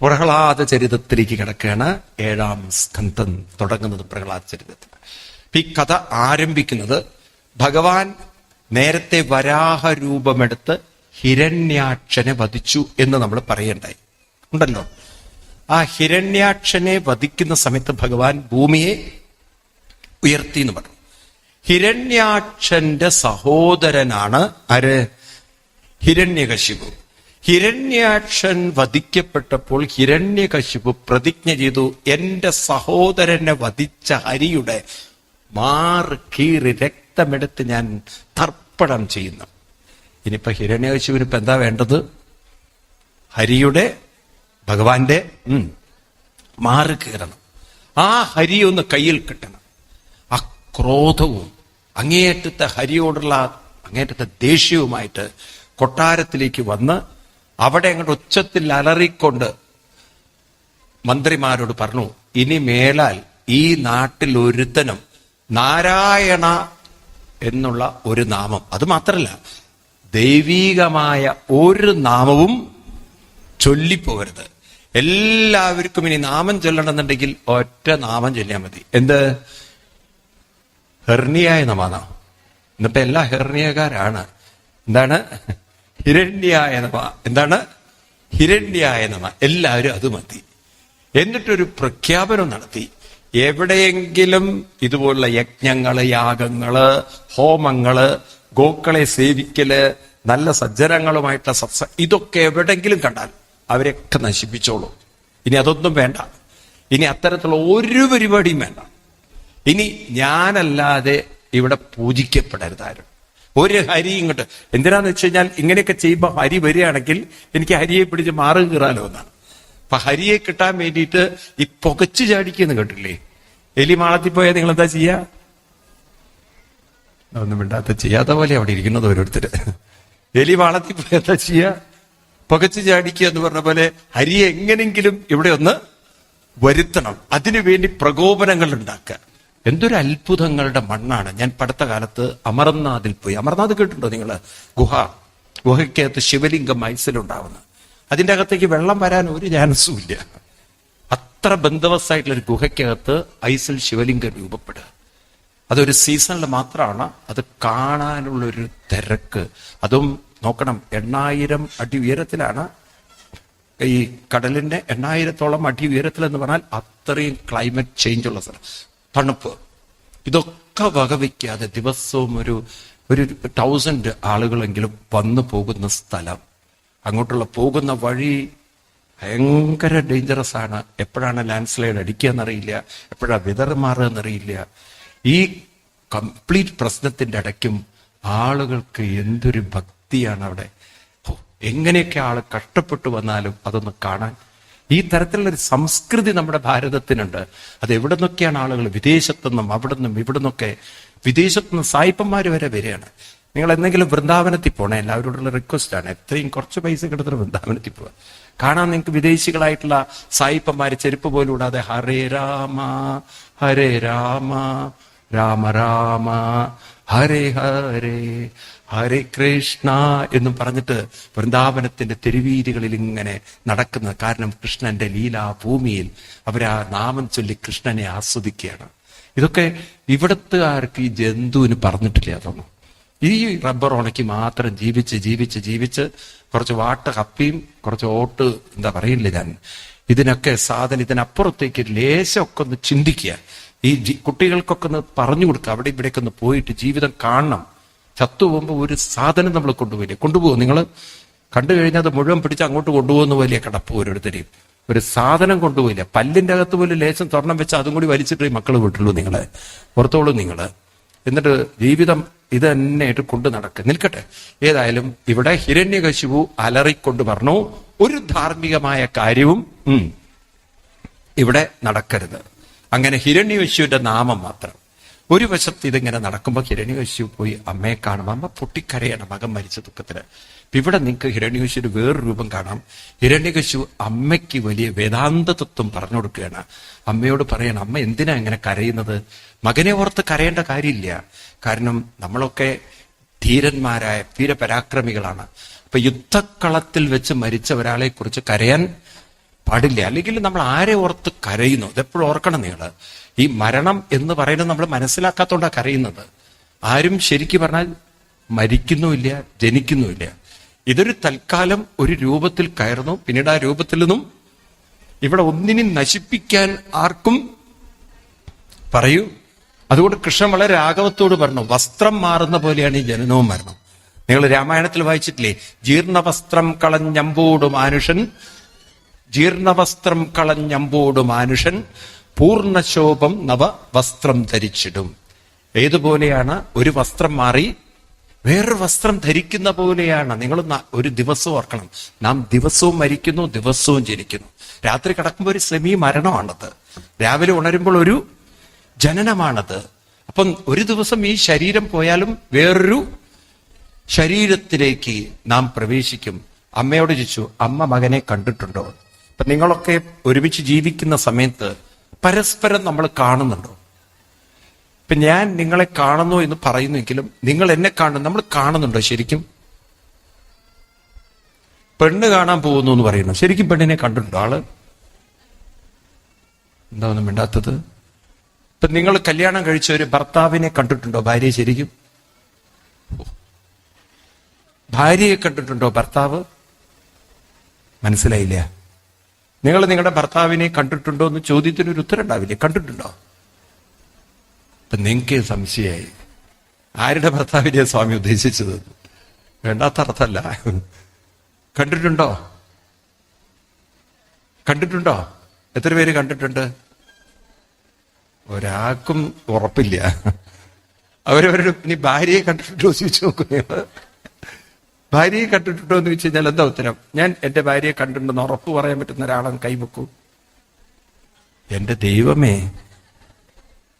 പ്രഹ്ലാദ ചരിതത്തിലേക്ക് കിടക്കുകയാണ്. 7-ാം സ്കന്ധം തുടങ്ങുന്നത് പ്രഹ്ലാദ ചരിതത്തിൽ. ഈ കഥ ആരംഭിക്കുന്നത് ഭഗവാൻ നേരത്തെ വരാഹ രൂപമെടുത്ത് ഹിരണ്യാക്ഷനെ വധിച്ചു എന്ന് നമ്മൾ പറയണ്ടായി ഉണ്ടല്ലോ. ആ ഹിരണ്യാക്ഷനെ വധിക്കുന്ന സമയത്ത് ഭഗവാൻ ഭൂമിയെ ഉയർത്തി എന്ന് പറഞ്ഞു. ഹിരണ്യാക്ഷന്റെ സഹോദരനാണ് ആര്? ഹിരണ്യകശിപു. ഹിരണ്യാക്ഷൻ വധിക്കപ്പെട്ടപ്പോൾ ഹിരണ്യകശിപു പ്രതിജ്ഞ ചെയ്തു, എന്റെ സഹോദരനെ വധിച്ച ഹരിയുടെ മാറ് കീറി രക്തമെടുത്ത് ഞാൻ തർപ്പണം ചെയ്യുന്നു. ഇനിയിപ്പോ ഹിരണ്യകശിപുവിന് ഇപ്പൊ എന്താ വേണ്ടത്? ഹരിയുടെ, ഭഗവാന്റെ മാറ് കീറണം. ആ ഹരി ഒന്ന് കയ്യിൽ കിട്ടണം. ആ ക്രോധവും അങ്ങേയറ്റത്തെ ഹരിയോടുള്ള അങ്ങേയറ്റത്തെ ദേഷ്യവുമായിട്ട് കൊട്ടാരത്തിലേക്ക് വന്ന് അവിടെ അങ്ങോട്ട് ഉച്ചത്തിൽ അലറിക്കൊണ്ട് മന്ത്രിമാരോട് പറഞ്ഞു, ഇനി മേലാൽ ഈ നാട്ടിൽ ഒരുത്തനും നാരായണ എന്നുള്ള ഒരു നാമം, അത് മാത്രല്ല ദൈവീകമായ ഒരു നാമവും ചൊല്ലിപ്പോകരുത്. എല്ലാവർക്കും ഇനി നാമം ചൊല്ലണമെന്നുണ്ടെങ്കിൽ ഒറ്റ നാമം ചൊല്ലിയാൽ മതി. എന്ത്? ഹെർണിയായ നമാണോ? ഇന്നിപ്പോ എല്ലാ ഹെർണിയക്കാരാണ്. എന്താണ്? ഹിരണ്യായ നമ. എന്താണ്? ഹിരണ്യായ നമ. എല്ലാവരും അത് മതി. എന്നിട്ടൊരു പ്രഖ്യാപനം നടത്തി. എവിടെയെങ്കിലും ഇതുപോലുള്ള യജ്ഞങ്ങള്, യാഗങ്ങള്, ഹോമങ്ങള്, ഗോക്കളെ സേവിക്കല്, നല്ല സജ്ജനങ്ങളുമായിട്ടുള്ള ഇതൊക്കെ എവിടെങ്കിലും കണ്ടാൽ അവരെയൊക്കെ നശിപ്പിച്ചോളൂ. ഇനി അതൊന്നും വേണ്ട. ഇനി അത്തരത്തിലുള്ള ഒരു പരിപാടിയും വേണ്ട. ഇനി ഞാനല്ലാതെ ഇവിടെ പൂജിക്കപ്പെടരുതാരും. ഒരു ഹരി ഇങ്ങോട്ട്. എന്തിനാന്ന് വെച്ച് കഴിഞ്ഞാൽ ഇങ്ങനെയൊക്കെ ചെയ്യുമ്പോൾ ഹരി വരികയാണെങ്കിൽ എനിക്ക് ഹരിയെ പിടിച്ച് മാറി കീറാലോ എന്നാണ്. അപ്പൊ ഹരിയെ കിട്ടാൻ വേണ്ടിയിട്ട് ഈ പുകച്ചു ചാടിക്കുന്നു കേട്ടില്ലേ? എലി മാളത്തിൽ പോയാൽ നിങ്ങൾ എന്താ ചെയ്യാ? ഒന്നും മിണ്ടാത്ത ചെയ്യാത്ത പോലെ അവിടെ ഇരിക്കുന്നത് ഓരോരുത്തര്. എലി മാളത്തിൽ പോയാൽ എന്താ ചെയ്യാ? പുകച്ചു ചാടിക്കുക എന്ന് പറഞ്ഞ പോലെ ഹരിയെ എങ്ങനെങ്കിലും ഇവിടെ ഒന്ന് വരുത്തണം. അതിനുവേണ്ടി പ്രകോപനങ്ങൾ ഉണ്ടാക്കുക. എന്തൊരു അത്ഭുതങ്ങളുടെ മണ്ണാണ്. ഞാൻ പടുത്ത കാലത്ത് അമർനാഥിൽ പോയി. അമർനാഥ് കേട്ടിട്ടുണ്ടോ നിങ്ങള്? ഗുഹയ്ക്കകത്ത് ശിവലിംഗം ഐസിലുണ്ടാവുന്നത്. അതിൻ്റെ അകത്തേക്ക് വെള്ളം വരാൻ ഒരു ചാൻസും ഇല്ല. അത്ര ബന്ധവസ്ഥായിട്ടുള്ളൊരു ഗുഹയ്ക്കകത്ത് ഐസിൽ ശിവലിംഗം രൂപപ്പെടുക. അതൊരു സീസണിൽ മാത്രമാണ്. അത് കാണാനുള്ളൊരു തിരക്ക്. അതും നോക്കണം, 8000 അടി ഉയരത്തിലാണ്. ഈ കടലിന്റെ 8000-ഓളം അടി ഉയരത്തിൽ എന്ന് പറഞ്ഞാൽ അത്രയും ക്ലൈമറ്റ് ചേഞ്ച് ഉള്ള സ്ഥലം, തണുപ്പ്. ഇതൊക്കെ വകവയ്ക്കാതെ ദിവസവും ഒരു 1000 ആളുകളെങ്കിലും വന്നു പോകുന്ന സ്ഥലം. അങ്ങോട്ടുള്ള പോകുന്ന വഴി ഭയങ്കര ഡേഞ്ചറസ് ആണ്. എപ്പോഴാണ് ലാൻഡ് സ്ലൈഡ് അടിക്കുക എന്നറിയില്ല, എപ്പോഴാണ് വെതർ മാറുക എന്നറിയില്ല. ഈ കംപ്ലീറ്റ് പ്രശ്നത്തിന്റെ ഇടയ്ക്കും ആളുകൾക്ക് എന്തൊരു ഭക്തിയാണ് അവിടെ. എങ്ങനെയൊക്കെ ആള് കഷ്ടപ്പെട്ടു വന്നാലും അതൊന്ന് കാണാൻ. ഈ തരത്തിലുള്ളൊരു സംസ്കൃതി നമ്മുടെ ഭാരതത്തിനുണ്ട്. അത് എവിടെ നിന്നൊക്കെയാണ് ആളുകൾ, വിദേശത്തുനിന്നും അവിടെ നിന്നും ഇവിടെ നിന്നൊക്കെ, വിദേശത്തുനിന്ന് സായിപ്പന്മാര് വരെ വരികയാണ്. നിങ്ങൾ എന്തെങ്കിലും വൃന്ദാവനത്തിൽ പോണേ, എല്ലാവരോടുള്ള റിക്വസ്റ്റ് ആണ്, എത്രയും കുറച്ച് പൈസ കിടത്തിട്ട് വൃന്ദാവനത്തിൽ പോവാ. കാണാൻ നിങ്ങൾക്ക് വിദേശികളായിട്ടുള്ള സായിപ്പന്മാര് ചെരുപ്പ് പോലും ഇടാതെ ഹരേ രാമ ഹരേ രാമ രാമ രാമ ഹരേ ഹരേ ഹരേ കൃഷ്ണ എന്നും പറഞ്ഞിട്ട് വൃന്ദാവനത്തിന്റെ തെരുവീതികളിൽ ഇങ്ങനെ നടക്കുന്നത്. കാരണം കൃഷ്ണന്റെ ലീലാ ഭൂമിയിൽ അവരാ നാമം ചൊല്ലി കൃഷ്ണനെ ആസ്വദിക്കുകയാണ്. ഇതൊക്കെ ഇവിടത്തുകാർക്ക് ഈ ജന്തുവിന് പറഞ്ഞിട്ടില്ല. അതൊന്നും ഈ റബ്ബർ ഉണക്കി മാത്രം ജീവിച്ച് കുറച്ച് വാട്ട് കപ്പിയും കുറച്ച് ഓട്ട് എന്താ പറയില്ല ഞാൻ, ഇതിനൊക്കെ ഇതിനപ്പുറത്തേക്ക് ലേശമൊക്കെ ഒന്ന് ചിന്തിക്കുക. ഈ കുട്ടികൾക്കൊക്കെ ഒന്ന് പറഞ്ഞു കൊടുക്കുക. അവിടെ ഇവിടേക്ക് ഒന്ന് പോയിട്ട് ജീവിതം കാണണം. ചത്തുപോകുമ്പോൾ ഒരു സാധനം നമ്മൾ കൊണ്ടുപോകും. നിങ്ങൾ കണ്ടു കഴിഞ്ഞാൽ അത് മുഴുവൻ പിടിച്ച് അങ്ങോട്ട് കൊണ്ടുപോകുന്ന വലിയ കിടപ്പ്. ഓരോരുത്തരെയും ഒരു സാധനം കൊണ്ടുപോയില്ല. പല്ലിന്റെ അകത്ത് പോലും ലേശം സ്വർണം വെച്ച് അതും കൂടി വലിച്ചിട്ട് മക്കൾ വിട്ടുള്ളൂ. നിങ്ങളെ പുറത്തോളൂ നിങ്ങൾ. എന്നിട്ട് ജീവിതം ഇത് തന്നെയായിട്ട് കൊണ്ടു നിൽക്കട്ടെ. ഏതായാലും ഇവിടെ ഹിരണ്യകശിപു അലറിക്കൊണ്ട് പറഞ്ഞു, ഒരു ധാർമ്മികമായ കാര്യവും ഇവിടെ നടക്കരുത്. അങ്ങനെ ഹിരണ്യകശിപുവിന്റെ നാമം മാത്രം. ഒരു വശത്ത് ഇതിങ്ങനെ നടക്കുമ്പോൾ ഹിരണ്യകശിപു പോയി അമ്മയെ കാണുമ്പോൾ അമ്മ പൊട്ടിക്കരയാണ് മകൻ മരിച്ച ദുഃഖത്തിന്. ഇവിടെ നിങ്ങൾക്ക് ഹിരണ്യകശിപുവിന്റെ വേറൊരു രൂപം കാണാം. ഹിരണ്യകശിപു അമ്മയ്ക്ക് വലിയ വേദാന്ത തത്വം പറഞ്ഞു കൊടുക്കുകയാണ്. അമ്മയോട് പറയണം, അമ്മ എന്തിനാ ഇങ്ങനെ കരയുന്നത്? മകനെ ഓർത്ത് കരയേണ്ട കാര്യമില്ല. കാരണം നമ്മളൊക്കെ ധീരന്മാരായ വീരപരാക്രമികളാണ്. അപ്പൊ യുദ്ധക്കളത്തിൽ വെച്ച് മരിച്ച ഒരാളെ കുറിച്ച് കരയാൻ പാടില്ല. അല്ലെങ്കിൽ നമ്മൾ ആരെ ഓർത്ത് കരയുന്നു? ഇതെപ്പോഴും ഓർക്കണം നിങ്ങൾ. ഈ മരണം എന്ന് പറയുന്നത് നമ്മൾ മനസ്സിലാക്കാത്തോണ്ടാണ് കരയുന്നത്. ആരും ശരിക്കും പറഞ്ഞാൽ മരിക്കുന്നുമില്ല, ജനിക്കുന്നുമില്ല. ഇതൊരു തൽക്കാലം ഒരു രൂപത്തിൽ കയറുന്നു, പിന്നീട് ആ രൂപത്തിൽ നിന്നും ഇവിടെ ഒന്നിനും നശിപ്പിക്കാൻ ആർക്കും പറയൂ. അതുകൊണ്ട് കൃഷ്ണൻ വളരെ രാഘവത്തോട് പറഞ്ഞു, വസ്ത്രം മാറുന്ന പോലെയാണ് ഈ ജനനവും മരണം. നിങ്ങൾ രാമായണത്തിൽ വായിച്ചിട്ടില്ലേ? ജീർണവസ്ത്രം കളഞ്ഞമ്പോട് മാനുഷൻ, ജീർണവസ്ത്രം കളഞ്ഞമ്പോട് മാനുഷൻ പൂർണ്ണശോഭം നവ വസ്ത്രം ധരിച്ചിടും. ഏതുപോലെയാണ് ഒരു വസ്ത്രം മാറി വേറൊരു വസ്ത്രം ധരിക്കുന്ന പോലെയാണ്. നിങ്ങൾ ഒരു ദിവസം ഓർക്കണം, നാം ദിവസവും മരിക്കുന്നു, ദിവസവും ജനിക്കുന്നു. രാത്രി കിടക്കുമ്പോൾ ഒരു സെമി മരണമാണത്, രാവിലെ ഉണരുമ്പോൾ ഒരു ജനനമാണത്. അപ്പം ഒരു ദിവസം ഈ ശരീരം പോയാലും വേറൊരു ശരീരത്തിലേക്ക് നാം പ്രവേശിക്കും. അമ്മയോട് ചോദിച്ചു, അമ്മ മകനെ കണ്ടിട്ടുണ്ടോ? അപ്പൊ നിങ്ങളൊക്കെ ഒരുമിച്ച് ജീവിക്കുന്ന സമയത്ത് പരസ്പരം നമ്മൾ കാണുന്നുണ്ടോ? ഇപ്പൊ ഞാൻ നിങ്ങളെ കാണുന്നു എന്ന് പറയുന്നെങ്കിലും നിങ്ങൾ എന്നെ കാണുന്നു, നമ്മൾ കാണുന്നുണ്ടോ ശരിക്കും? പെണ്ണ് കാണാൻ പോകുന്നു എന്ന് പറയുന്നു, ശരിക്കും പെണ്ണിനെ കണ്ടിട്ടുണ്ടോ? ആള് എന്താ ഒന്നും മിണ്ടാത്തത്? ഇപ്പൊ നിങ്ങൾ കല്യാണം കഴിച്ച ഒരു ഭർത്താവിനെ കണ്ടിട്ടുണ്ടോ? ഭാര്യയെ ശരിക്കും? ഭാര്യയെ കണ്ടിട്ടുണ്ടോ ഭർത്താവ്? മനസ്സിലായില്ല. നിങ്ങൾ നിങ്ങളുടെ ഭർത്താവിനെ കണ്ടിട്ടുണ്ടോ എന്ന് ചോദ്യത്തിനൊരു ഉത്തരം ഉണ്ടാവില്ലേ? കണ്ടിട്ടുണ്ടോ? ഇപ്പൊ നിങ്ങൾക്ക് സംശയമായി, ആരുടെ ഭർത്താവിനെ സ്വാമി ഉദ്ദേശിച്ചത്? വേണ്ടാത്ത അർത്ഥമല്ല. കണ്ടിട്ടുണ്ടോ? കണ്ടിട്ടുണ്ടോ? എത്ര പേര് കണ്ടിട്ടുണ്ട്? ഒരാൾക്കും ഉറപ്പില്ല. അവരവരുടെ ഇനി ഭാര്യയെ കണ്ടിട്ടുണ്ടോ ചോദിച്ചു നോക്കുക. ഭാര്യയെ കണ്ടിട്ടുണ്ടോ എന്ന് വെച്ച് കഴിഞ്ഞാൽ എന്താ ഉത്തരം? ഞാൻ എന്റെ ഭാര്യയെ കണ്ടിട്ടുണ്ടെന്ന് ഉറപ്പ് പറയാൻ പറ്റുന്ന ഒരാളാണ് കൈവെക്കൂ. എന്റെ ദൈവമേ,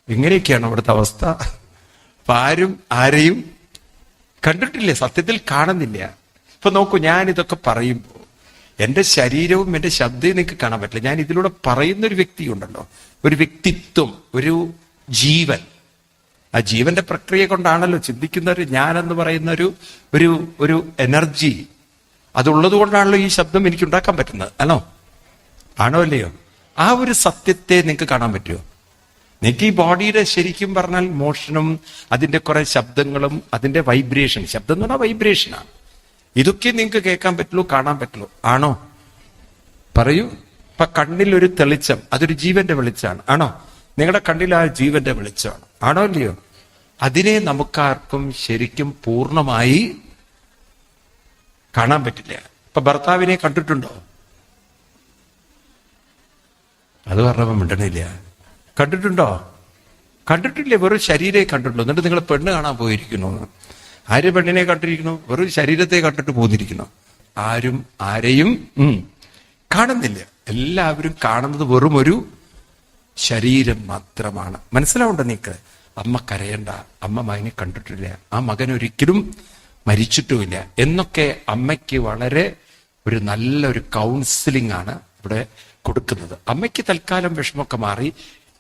ഇങ്ങനെയൊക്കെയാണ് അവിടുത്തെ അവസ്ഥ. അപ്പൊ ആരും ആരെയും കണ്ടിട്ടില്ല, സത്യത്തിൽ കാണുന്നില്ല. ഇപ്പൊ നോക്കൂ, ഞാൻ ഇതൊക്കെ പറയുമ്പോൾ എന്റെ ശരീരവും എന്റെ ശബ്ദവും നിങ്ങൾക്ക് കാണാൻ പറ്റില്ല. ഞാൻ ഇതിലൂടെ പറയുന്ന ഒരു വ്യക്തി ഉണ്ടല്ലോ, ഒരു വ്യക്തിത്വം, ഒരു ജീവൻ. ആ ജീവന്റെ പ്രക്രിയ കൊണ്ടാണല്ലോ ചിന്തിക്കുന്ന ഒരു ഞാനെന്ന് പറയുന്ന ഒരു എനർജി അതുള്ളത് കൊണ്ടാണല്ലോ ഈ ശബ്ദം എനിക്ക് ഉണ്ടാക്കാൻ പറ്റുന്നത്. ആണോ അല്ലയോ? ആ ഒരു സത്യത്തെ നിങ്ങൾക്ക് കാണാൻ പറ്റുമോ? നിങ്ങൾക്ക് ഈ ബോഡിയുടെ ശരിക്കും പറഞ്ഞാൽ മോഷനും അതിന്റെ കുറെ ശബ്ദങ്ങളും അതിന്റെ വൈബ്രേഷൻ, ശബ്ദം എന്ന് പറഞ്ഞാൽ വൈബ്രേഷനാണ്, ഇതൊക്കെ നിങ്ങൾക്ക് കേൾക്കാൻ പറ്റുള്ളൂ, കാണാൻ പറ്റുള്ളൂ. ആണോ? പറയൂ. ഇപ്പൊ കണ്ണിൽ ഒരു തെളിച്ചം, അതൊരു ജീവന്റെ വെളിച്ചമാണ്. ആണോ? നിങ്ങളുടെ കണ്ണിൽ ആ ജീവന്റെ വെളിച്ചമാണ്. ആണോ അല്ലയോ? അതിനെ നമുക്കാർക്കും ശരിക്കും പൂർണ്ണമായി കാണാൻ പറ്റില്ല. ഇപ്പൊ ഭർത്താവിനെ കണ്ടിട്ടുണ്ടോ? അത് പറഞ്ഞപ്പോ മിണ്ടണില്ല. കണ്ടിട്ടുണ്ടോ? കണ്ടിട്ടില്ലേ? വെറും ശരീരത്തെ കണ്ടിട്ടുള്ളൂ. എന്നിട്ട് നിങ്ങൾ പെണ്ണ് കാണാൻ പോയിരിക്കുന്നു. ആര് പെണ്ണിനെ കണ്ടിരിക്കുന്നു? വെറും ശരീരത്തെ കണ്ടിട്ട് പോന്നിരിക്കുന്നു. ആരും ആരെയും കാണുന്നില്ല. എല്ലാവരും കാണുന്നത് വെറും ഒരു ശരീരം മാത്രമാണ്. മനസ്സിലാവണ്ട നീക്ക്? അമ്മ കരയണ്ട, അമ്മ മകനെ കണ്ടിട്ടില്ല, ആ മകൻ ഒരിക്കലും മരിച്ചിട്ടുമില്ല എന്നൊക്കെ അമ്മയ്ക്ക് വളരെ ഒരു നല്ലൊരു കൗൺസിലിംഗ് ആണ് ഇവിടെ കൊടുക്കുന്നത്. അമ്മയ്ക്ക് തൽക്കാലം വിഷമമൊക്കെ മാറി.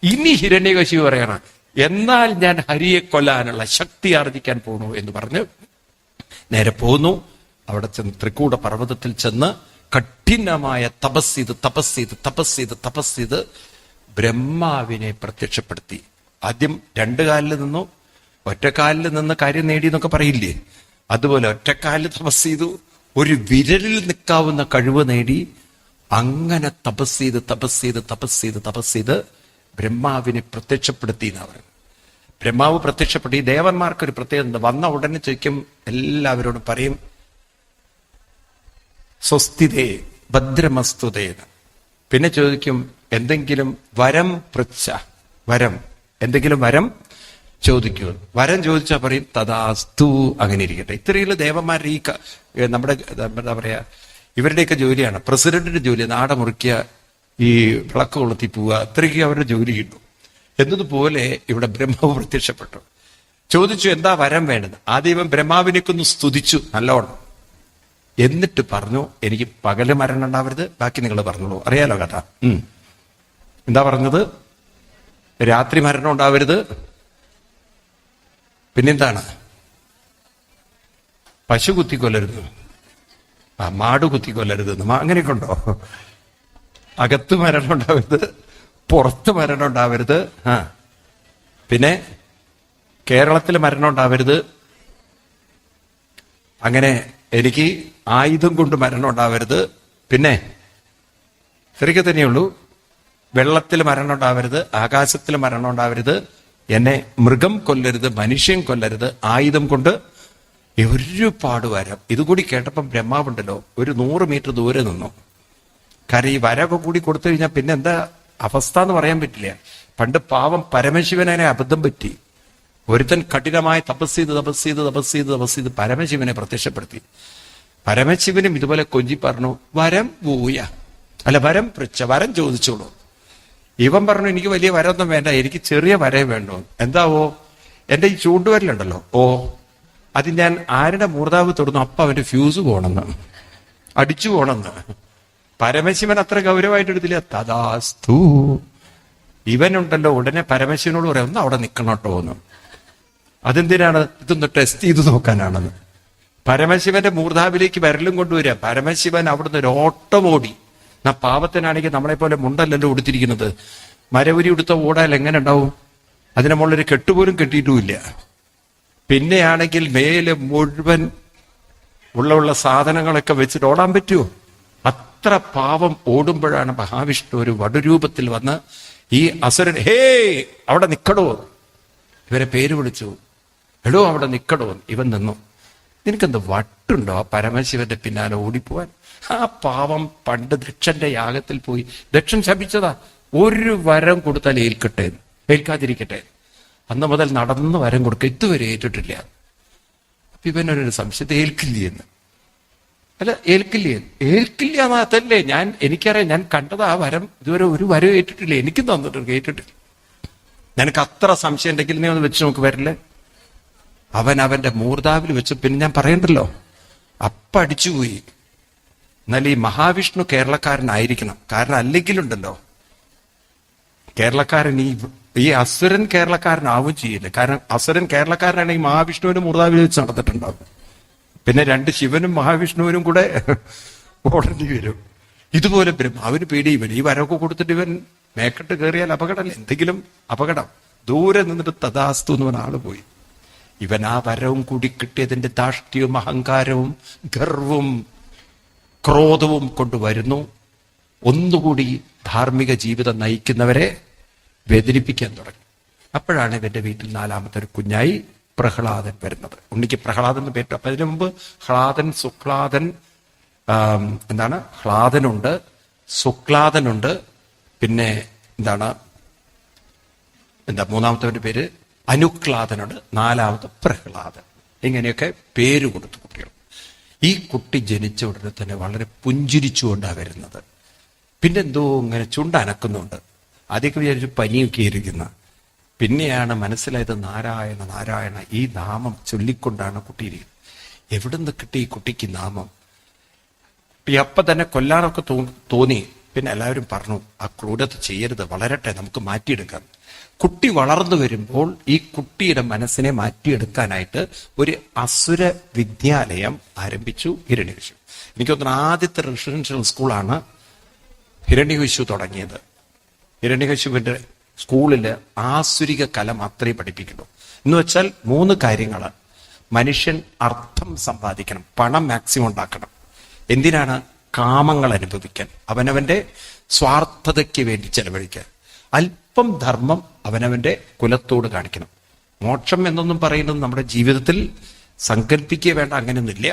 ഇനി ഹിരണ്യകശിപു പറയണം, എന്നാൽ ഞാൻ ഹരിയെ കൊല്ലാനുള്ള ശക്തി ആർജിക്കാൻ പോണു എന്ന് പറഞ്ഞ് നേരെ പോന്നു. അവിടെ ചെന്ന് ത്രികൂട പർവ്വതത്തിൽ ചെന്ന് കഠിനമായ തപസ് ചെയ്ത് ബ്രഹ്മാവിനെ പ്രത്യക്ഷപ്പെടുത്തി. ആദ്യം രണ്ടു കാലിൽ നിന്നു, ഒറ്റക്കാലിൽ നിന്ന് കാര്യം നേടി എന്നൊക്കെ പറയില്ലേ, അതുപോലെ ഒറ്റക്കാലിൽ തപസ് ചെയ്തു, ഒരു വിരലിൽ നിൽക്കാവുന്ന കഴിവ് നേടി. അങ്ങനെ തപസ് ചെയ്ത് ബ്രഹ്മാവിനെ പ്രത്യക്ഷപ്പെടുത്തി എന്നാണ്. ബ്രഹ്മാവ് പ്രത്യക്ഷപ്പെട്ടു. ഈ ദേവന്മാർക്കൊരു പ്രത്യേകത, വന്ന ഉടനെ ചോദിക്കും, എല്ലാവരോടും പറയും സ്വസ്തിതേ ഭദ്രമസ്തുതേ. പിന്നെ ചോദിക്കും എന്തെങ്കിലും വരം എന്തെങ്കിലും വരം ചോദിക്കൂ. വരം ചോദിച്ചാൽ പറയും തഥാസ്തു, അങ്ങനെ ഇരിക്കട്ടെ. ഇത്രയുള്ള ദേവന്മാരുടെ ഈ നമ്മുടെ എന്താ പറയാ, ഇവരുടെയൊക്കെ ജോലിയാണ്. പ്രസിഡന്റിന്റെ ജോലി നാട മുറിക്കുക, ഈ വിളക്ക് കൊളുത്തി പോവുക, അത്രയ്ക്ക് അവരുടെ ജോലി കിട്ടും. എന്നതുപോലെ ഇവിടെ ബ്രഹ്മാവ് പ്രത്യക്ഷപ്പെട്ടു. ചോദിച്ചു എന്താ വരം വേണ്ടത്. ആദ്യം ബ്രഹ്മാവിനേക്കൊന്ന് സ്തുതിച്ചു നല്ലോണം. എന്നിട്ട് പറഞ്ഞു, എനിക്ക് പകല് മരണം ഉണ്ടാവരുത്, ബാക്കി നിങ്ങൾ പറഞ്ഞോളൂ. അറിയാലോ കഥ. എന്താ പറഞ്ഞത്? രാത്രി മരണം ഉണ്ടാവരുത്, പിന്നെന്താണ്? പശു കുത്തിക്കൊല്ലരുത്, മാട് കുത്തിക്കൊല്ലരുത്, അങ്ങനെയൊക്കെ ഉണ്ടോ? അകത്ത് മരണം ഉണ്ടാവരുത്, പുറത്ത് മരണം ഉണ്ടാവരുത്. പിന്നെ കേരളത്തിൽ മരണം ഉണ്ടാവരുത്. അങ്ങനെ എനിക്ക് ആയുധം കൊണ്ട് മരണം ഉണ്ടാവരുത്. പിന്നെ ഇത്രയൊക്കെ തന്നെയുള്ളൂ. വെള്ളത്തിൽ മരണം ഉണ്ടാവരുത്, ആകാശത്തിൽ മരണം ഉണ്ടാവരുത്, എന്നെ മൃഗം കൊല്ലരുത്, മനുഷ്യൻ കൊല്ലരുത്, ആയുധം കൊണ്ട് ഒരുപാട് വരം. ഇതുകൂടി കേട്ടപ്പം ബ്രഹ്മാവുണ്ടല്ലോ ഒരു 100 മീറ്റർ ദൂരെ നിന്നു. കാരണം ഈ വരമൊക്കെ കൂടി കൊടുത്തു കഴിഞ്ഞാൽ പിന്നെ എന്താ അവസ്ഥ എന്ന് പറയാൻ പറ്റില്ല. പണ്ട് പാവം പരമശിവനെ അബദ്ധം പറ്റി. ഒരുത്തൻ കഠിനമായി തപസ് ചെയ്ത് പരമശിവനെ പ്രത്യക്ഷപ്പെടുത്തി. പരമശിവനും ഇതുപോലെ കൊഞ്ചി പറഞ്ഞു, വരം പൂയ അല്ല വരം പൃച്ഛ, വരം ചോദിച്ചോളൂ. ഇവൻ പറഞ്ഞു, എനിക്ക് വലിയ വരമൊന്നും വേണ്ട, എനിക്ക് ചെറിയ വരേ വേണ്ടു. എന്താവോ? എന്റെ ഈ ചൂണ്ടുവരലുണ്ടല്ലോ, അത് ഞാൻ ആരുടെ മൂർധാവ് തൊടുന്നു അപ്പൊ അവന്റെ ഫ്യൂസ് പോണെന്ന്, അടിച്ചു പോണെന്ന്. പരമശിവൻ അത്ര ഗൗരവമായിട്ട് എടുത്തില്ല. തഥാസ്തു. ഇവനുണ്ടല്ലോ ഉടനെ പരമശിവനോട് പറയാം, ഒന്ന് അവിടെ നിൽക്കണോട്ടോ എന്ന്. അതെന്തിനാണ്? ഇതൊന്ന് ടെസ്റ്റ് ചെയ്ത് നോക്കാനാണെന്ന്. പരമശിവന്റെ മൂർധാവിലേക്ക് വിരലും കൊണ്ടുവരിക. പരമശിവൻ അവിടുന്ന് ഒരു ഓട്ടം ഓടി. പാവത്തിനാണെങ്കിൽ നമ്മളെ പോലെ മുണ്ടല്ലല്ലോ ഉടുത്തിരിക്കുന്നത്. മരവുരി ഉടുത്ത ഓടാൽ എങ്ങനെ ഉണ്ടാവും? അതിനെ മുകളിലൊരു കെട്ടുപോലും കെട്ടിയിട്ടുമില്ല. പിന്നെയാണെങ്കിൽ മേലെ മുഴുവൻ ഉള്ള സാധനങ്ങളൊക്കെ വെച്ചിട്ട് ഓടാൻ പറ്റുമോ? അത്ര പാവം ഓടുമ്പോഴാണ് മഹാവിഷ്ണു ഒരു വടുരൂപത്തിൽ വന്ന് ഈ അസുരൻ, ഹേ അവിടെ നിക്കടോ, ഇവരെ പേര് വിളിച്ചു. എടോ അവിടെ നിക്കടോ. ഇവൻ നിന്നു. നിനക്കെന്ത് വട്ടുണ്ടോ ആ പരമശിവന്റെ പിന്നാലെ ഓടിപ്പോവാൻ? ആ പാവം പണ്ട് ദക്ഷന്റെ യാഗത്തിൽ പോയി ദക്ഷൻ ശപിച്ചതാ, ഒരു വരം കൊടുത്താൽ ഏൽക്കാതിരിക്കട്ടെ. അന്ന് മുതൽ നടന്ന് വരം കൊടുക്കുക, ഇതുവരെ ഏറ്റിട്ടില്ല. അപ്പൊ ഇവനൊരു സംശയത്തെ ഏൽക്കില്ലെന്ന്. അല്ല ഏൽക്കില്ല എന്നതല്ലേ എനിക്കറിയാം, ഞാൻ കണ്ടത് ആ വരം. ഇതുവരെ ഒരു വരം ഏറ്റിട്ടില്ല, എനിക്കും തന്നിട്ടുണ്ട്, ഏറ്റിട്ടില്ല. നിനക്ക് അത്ര സംശയം ഉണ്ടെങ്കിൽ നീ ഒന്ന് വെച്ച് നോക്ക്, വരില്ലേ? അവന്റെ മൂർധാവിൽ വെച്ച് പിന്നെ ഞാൻ പറയണ്ടല്ലോ, അടിച്ചുപോയി. എന്നാൽ ഈ മഹാവിഷ്ണു കേരളക്കാരനായിരിക്കണം. കാരണം അല്ലെങ്കിലുണ്ടല്ലോ കേരളക്കാരൻ ഈ അസുരൻ കേരളക്കാരനാവും ചെയ്യില്ല. കാരണം അസുരൻ കേരളക്കാരനാണെങ്കിൽ മഹാവിഷ്ണുവിന് മൂർധാവിൽ വെച്ച് നടന്നിട്ടുണ്ടാവും. പിന്നെ 2 ശിവനും മഹാവിഷ്ണുവിനും കൂടെ ഓടേണ്ടി വരും. ഇതുപോലെ അവന് പേടി. ഇവൻ ഈ വരമൊക്കെ കൊടുത്തിട്ട് ഇവൻ മേക്കെട്ട് കയറിയാൽ അപകടമല്ല, എന്തെങ്കിലും അപകടം. ദൂരെ നിന്നിട്ട് തഥാസ്തു എന്ന് പറഞ്ഞ ആള് പോയി. ഇവൻ ആ വരവും കൂടി കിട്ടിയതിന്റെ ധാർഷ്ട്യവും അഹങ്കാരവും ഗർവും ക്രോധവും കൊണ്ടുവരുന്നു. ഒന്നുകൂടി ധാർമ്മിക ജീവിതം നയിക്കുന്നവരെ വേദനിപ്പിക്കാൻ തുടങ്ങി. അപ്പോഴാണ് ഇവന്റെ വീട്ടിൽ 4ാമത്തെ ഒരു കുഞ്ഞായി പ്രഹ്ലാദൻ വരുന്നത്. ഉണ്ണിക്ക് പ്രഹ്ലാദൻ എന്ന് പേരിട്ടു. അപ്പൊ അതിനു മുമ്പ് ഹ്ലാദൻ, സുക്ലാദൻ, ഹ്ലാദനുണ്ട്, സുക്ലാദനുണ്ട്, പിന്നെ മൂന്നാമത്തെ പേര് അനുക്ലാദനുണ്ട്, 4ാമത്തെ പ്രഹ്ലാദൻ. ഇങ്ങനെയൊക്കെ പേര് കൊടുത്തു കുട്ടികൾ. ഈ കുട്ടി ജനിച്ച ഉടനെ തന്നെ വളരെ പുഞ്ചിരിച്ചുകൊണ്ടാണ് വരുന്നത്. പിന്നെന്തോ ഇങ്ങനെ ചുണ്ടനക്കുന്നുണ്ട്. ആദ്യമൊക്കെ വിചാരിച്ചു പനിയൊക്കെ ഇരിക്കുന്ന. പിന്നെയാണ് മനസ്സിലായത് നാരായണ നാരായണ ഈ നാമം ചൊല്ലിക്കൊണ്ടാണ് കുട്ടിയിരിക്കുന്നത്. എവിടുന്ന് കിട്ടി ഈ കുട്ടിക്ക് നാമം? അപ്പം തന്നെ കൊല്ലാനൊക്കെ തോന്നി. പിന്നെ എല്ലാവരും പറഞ്ഞു, ആ ക്രൂരത ചെയ്യരുത്, വളരട്ടെ, നമുക്ക് മാറ്റിയെടുക്കാം. കുട്ടി വളർന്നു വരുമ്പോൾ ഈ കുട്ടിയുടെ മനസ്സിനെ മാറ്റിയെടുക്കാനായിട്ട് ഒരു അസുര വിദ്യാലയം ആരംഭിച്ചു ഹിരണ്യകശിപു. എനിക്ക് തോന്നുന്നു ആദ്യത്തെ റെസിഡൻഷ്യൽ സ്കൂളാണ് ഹിരണ്യകശിപു തുടങ്ങിയത്. ഹിരണ്യകശിപുവിന്റെ സ്കൂളില് ആസുരിക കല മാത്രമേ പഠിപ്പിക്കുള്ളൂ. എന്ന് വെച്ചാൽ 3 കാര്യങ്ങൾ. മനുഷ്യൻ അർത്ഥം സമ്പാദിക്കണം, പണം മാക്സിമം ഉണ്ടാക്കണം. എന്തിനാണ്? കാമങ്ങൾ അനുഭവിക്കാൻ, അവനവന്റെ സ്വാർത്ഥതയ്ക്ക് വേണ്ടി ചെലവഴിക്കാൻ. അല്പം ധർമ്മം അവനവന്റെ കുലത്തോട് കാണിക്കണം. മോക്ഷം എന്നൊന്നും പറയുന്നത് നമ്മുടെ ജീവിതത്തിൽ സങ്കല്പിക്കുക വേണ്ട, അങ്ങനെയൊന്നുമില്ല.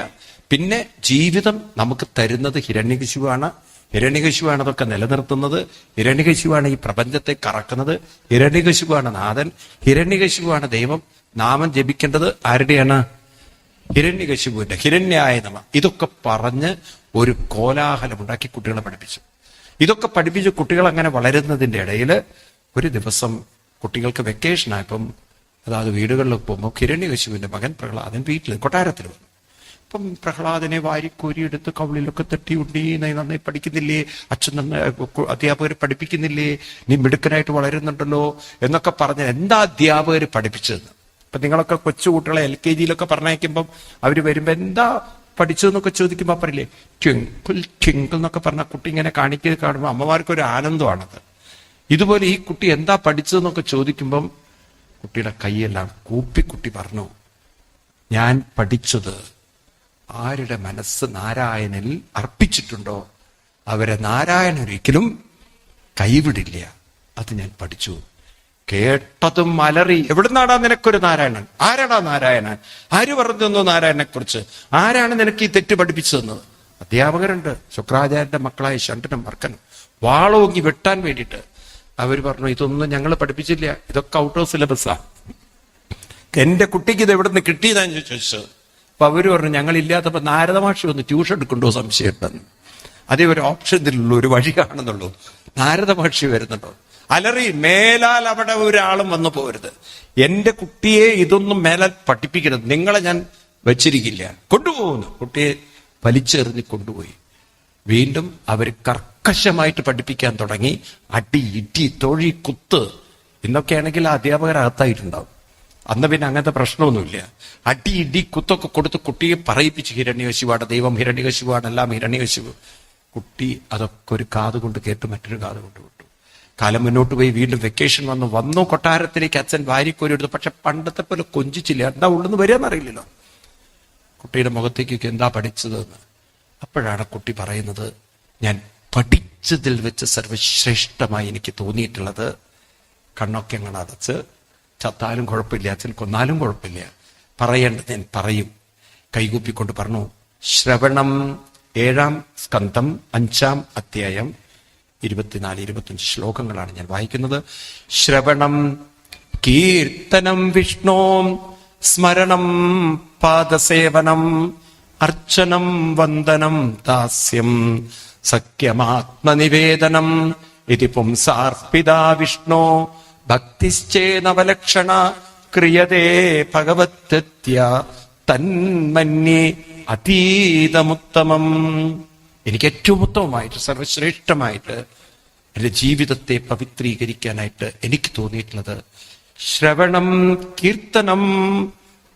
പിന്നെ ജീവിതം നമുക്ക് തരുന്നത് ഹിരണ്യകശിപുവാണ്. ഹിരണ്യകശിപുവാണ് അതൊക്കെ നിലനിർത്തുന്നത്. ഹിരണ്യകശിപുവാണ് ഈ പ്രപഞ്ചത്തെ കറക്കുന്നത്. ഹിരണ്യകശിപുവാണ് നാഥൻ. ഹിരണ്യകശിപുവാണ് ദൈവം. നാമം ജപിക്കേണ്ടത് ആരുടെയാണ്? ഹിരണ്യകശിപുവിന്റെ. ഹിരണ്യായ നമഃ. ഇതൊക്കെ പറഞ്ഞ് ഒരു കോലാഹലം ഉണ്ടാക്കി കുട്ടികളെ പഠിപ്പിച്ചു. ഇതൊക്കെ പഠിപ്പിച്ച് കുട്ടികൾ അങ്ങനെ വളരുന്നതിന്റെ ഇടയിൽ ഒരു ദിവസം കുട്ടികൾക്ക് വെക്കേഷൻ ആയപ്പം, അതായത് വീടുകളിലൊക്കെ പോകുമ്പോൾ ഹിരണ്യകശിപുവിന്റെ മകൻ പ്രഹ്ലാദൻ വീട്ടിൽ കൊട്ടാരത്തിൽ വന്നു. അപ്പം പ്രഹ്ലാദനെ വാരിക്കോരിയെടുത്ത് കവിളിലൊക്കെ തട്ടി ഉണ്ടി, നന്നായി പഠിക്കുന്നില്ലേ, അച്ഛൻ അധ്യാപകർ പഠിപ്പിക്കുന്നില്ലേ, നീ മിടുക്കനായിട്ട് വളരുന്നുണ്ടല്ലോ എന്നൊക്കെ പറഞ്ഞ് എന്താ അധ്യാപകർ പഠിപ്പിച്ചതെന്ന്. അപ്പൊ നിങ്ങളൊക്കെ കൊച്ചു കുട്ടികളെ LKG പറഞ്ഞയക്കുമ്പം അവർ വരുമ്പോ എന്താ പഠിച്ചതെന്നൊക്കെ ചോദിക്കുമ്പോൾ പറയില്ലേ ട്വിങ്കിൾ ട്വിങ്കിൾ എന്നൊക്കെ പറഞ്ഞ കുട്ടി ഇങ്ങനെ കാണിക്കുന്നത് കാണുമ്പോൾ അമ്മമാർക്കൊരു ആനന്ദമാണത്. ഇതുപോലെ ഈ കുട്ടി എന്താ പഠിച്ചതെന്നൊക്കെ ചോദിക്കുമ്പം കുട്ടിയുടെ കൈയെല്ലാം കൂപ്പി കുട്ടി പറഞ്ഞു, ഞാൻ പഠിച്ചത് ആരുടെ മനസ്സ് നാരായണനിൽ അർപ്പിച്ചിട്ടുണ്ടോ അവരെ നാരായണൻ ഒരിക്കലും കൈവിടില്ല. അത് ഞാൻ പഠിച്ചു. കേട്ടതും അലറി, എവിടുന്നാടാ നിനക്കൊരു നാരായണൻ? ആരാടാ നാരായണൻ? ആര് പറഞ്ഞു തന്നു നാരായണനെ കുറിച്ച്? ആരാണ് നിനക്ക് ഈ തെറ്റ് പഠിപ്പിച്ചു തന്നത്? അധ്യാപകരുണ്ട്, ശുക്രാചാര്യന്റെ മക്കളായ ശണ്ടനും മർക്കനും വാളോങ്ങി വെട്ടാൻ വേണ്ടിയിട്ട്. അവർ പറഞ്ഞു, ഇതൊന്നും ഞങ്ങൾ പഠിപ്പിച്ചില്ല, ഇതൊക്കെ ഔട്ട് ഓഫ് സിലബസാ. എന്റെ കുട്ടിക്ക് ഇത് എവിടെ നിന്ന് കിട്ടിയതാന്ന് ചോദിച്ചത്. അപ്പൊ അവര് പറഞ്ഞു, ഞങ്ങളില്ലാത്തപ്പോ നാരദ മാഷി ഒന്ന് ട്യൂഷൻ എടുക്കണ്ടോ സംശയമുണ്ടെന്ന്. അതേ ഒരു ഓപ്ഷൻ ഇതിലുള്ള ഒരു വഴി കാണുന്നുള്ളൂ. നാരദ മഹർഷി വരുന്നുണ്ടോ? അലറി, മേലാൽ അവിടെ ഒരാളും വന്നു പോരുത്. എന്റെ കുട്ടിയെ ഇതൊന്നും മേലാൽ പഠിപ്പിക്കരുത്, നിങ്ങളെ ഞാൻ വെച്ചിരിക്കില്ല. കൊണ്ടുപോകുന്നു. കുട്ടിയെ വലിച്ചെറിഞ്ഞ് കൊണ്ടുപോയി. വീണ്ടും അവർ കർക്കശമായിട്ട് പഠിപ്പിക്കാൻ തുടങ്ങി. അടി, ഇടി, തൊഴി, കുത്ത്. ഇന്നൊക്കെയാണെങ്കിൽ ആ അധ്യാപകരകത്തായിട്ടുണ്ടാവും. അന്ന് പിന്നെ അങ്ങനത്തെ പ്രശ്നമൊന്നുമില്ല. അടി, ഇടി, കുത്തൊക്കെ കൊടുത്ത് കുട്ടിയെ പറയിപ്പിച്ച്, ഹിരണ്യകശിവാണ് ദൈവം, ഹിരണ്യകശിവാണ് എല്ലാം ഹിരണ്യകശിവ്. കുട്ടി അതൊക്കെ ഒരു കാത് കൊണ്ട് കേട്ട് മറ്റൊരു കാത് കൊണ്ട് വിട്ടു. കാലം മുന്നോട്ട് പോയി. വീണ്ടും വെക്കേഷൻ വന്നു കൊട്ടാരത്തിലേക്ക് അച്ഛൻ വാരിക്കോരി എടുത്തു. പക്ഷെ പണ്ടത്തെ പോലെ കൊഞ്ചിച്ചില്ല. എന്താ ഉള്ളെന്ന് വരികയെന്നറിയില്ലല്ലോ. കുട്ടിയുടെ മുഖത്തേക്കൊക്കെ എന്താ പഠിച്ചതെന്ന്. അപ്പോഴാണ് കുട്ടി പറയുന്നത്, ഞാൻ പഠിച്ചതിൽ വെച്ച് സർവശ്രേഷ്ഠമായി എനിക്ക് തോന്നിയിട്ടുള്ളത്, കണ്ണൊക്കെ അങ്ങനെ അടച്ച് ചത്താലും കുഴപ്പമില്ല, അച്ഛൻ കൊന്നാലും കുഴപ്പമില്ല, പറയേണ്ടത് ഞാൻ പറയും. കൈകൂപ്പിക്കൊണ്ട് പറഞ്ഞു, ശ്രവണം 7-ാം സ്കന്ധം 5-ാം അധ്യായം 24-25 ശ്ലോകങ്ങളാണ് ഞാൻ വായിക്കുന്നത്. ശ്രവണം കീർത്തനം വിഷ്ണോ സ്മരണം പാദസേവനം അർച്ചനം വന്ദനം ദാസ്യം സഖ്യമാത്മനിവേദനം ഇതി പുംസാർപ്പിതാ വിഷ്ണോ ഭക്തിശ്ചേനവലക്ഷണ ക്രിയതേ ഭഗവത്യ തന്മന്യേ അതീതമുത്തമം. എനിക്ക് ഏറ്റവും ഉത്തമമായിട്ട് സർവശ്രേഷ്ഠമായിട്ട് എൻ്റെ ജീവിതത്തെ പവിത്രീകരിക്കാനായിട്ട് എനിക്ക് തോന്നിയിട്ടുള്ളത് ശ്രവണം കീർത്തനം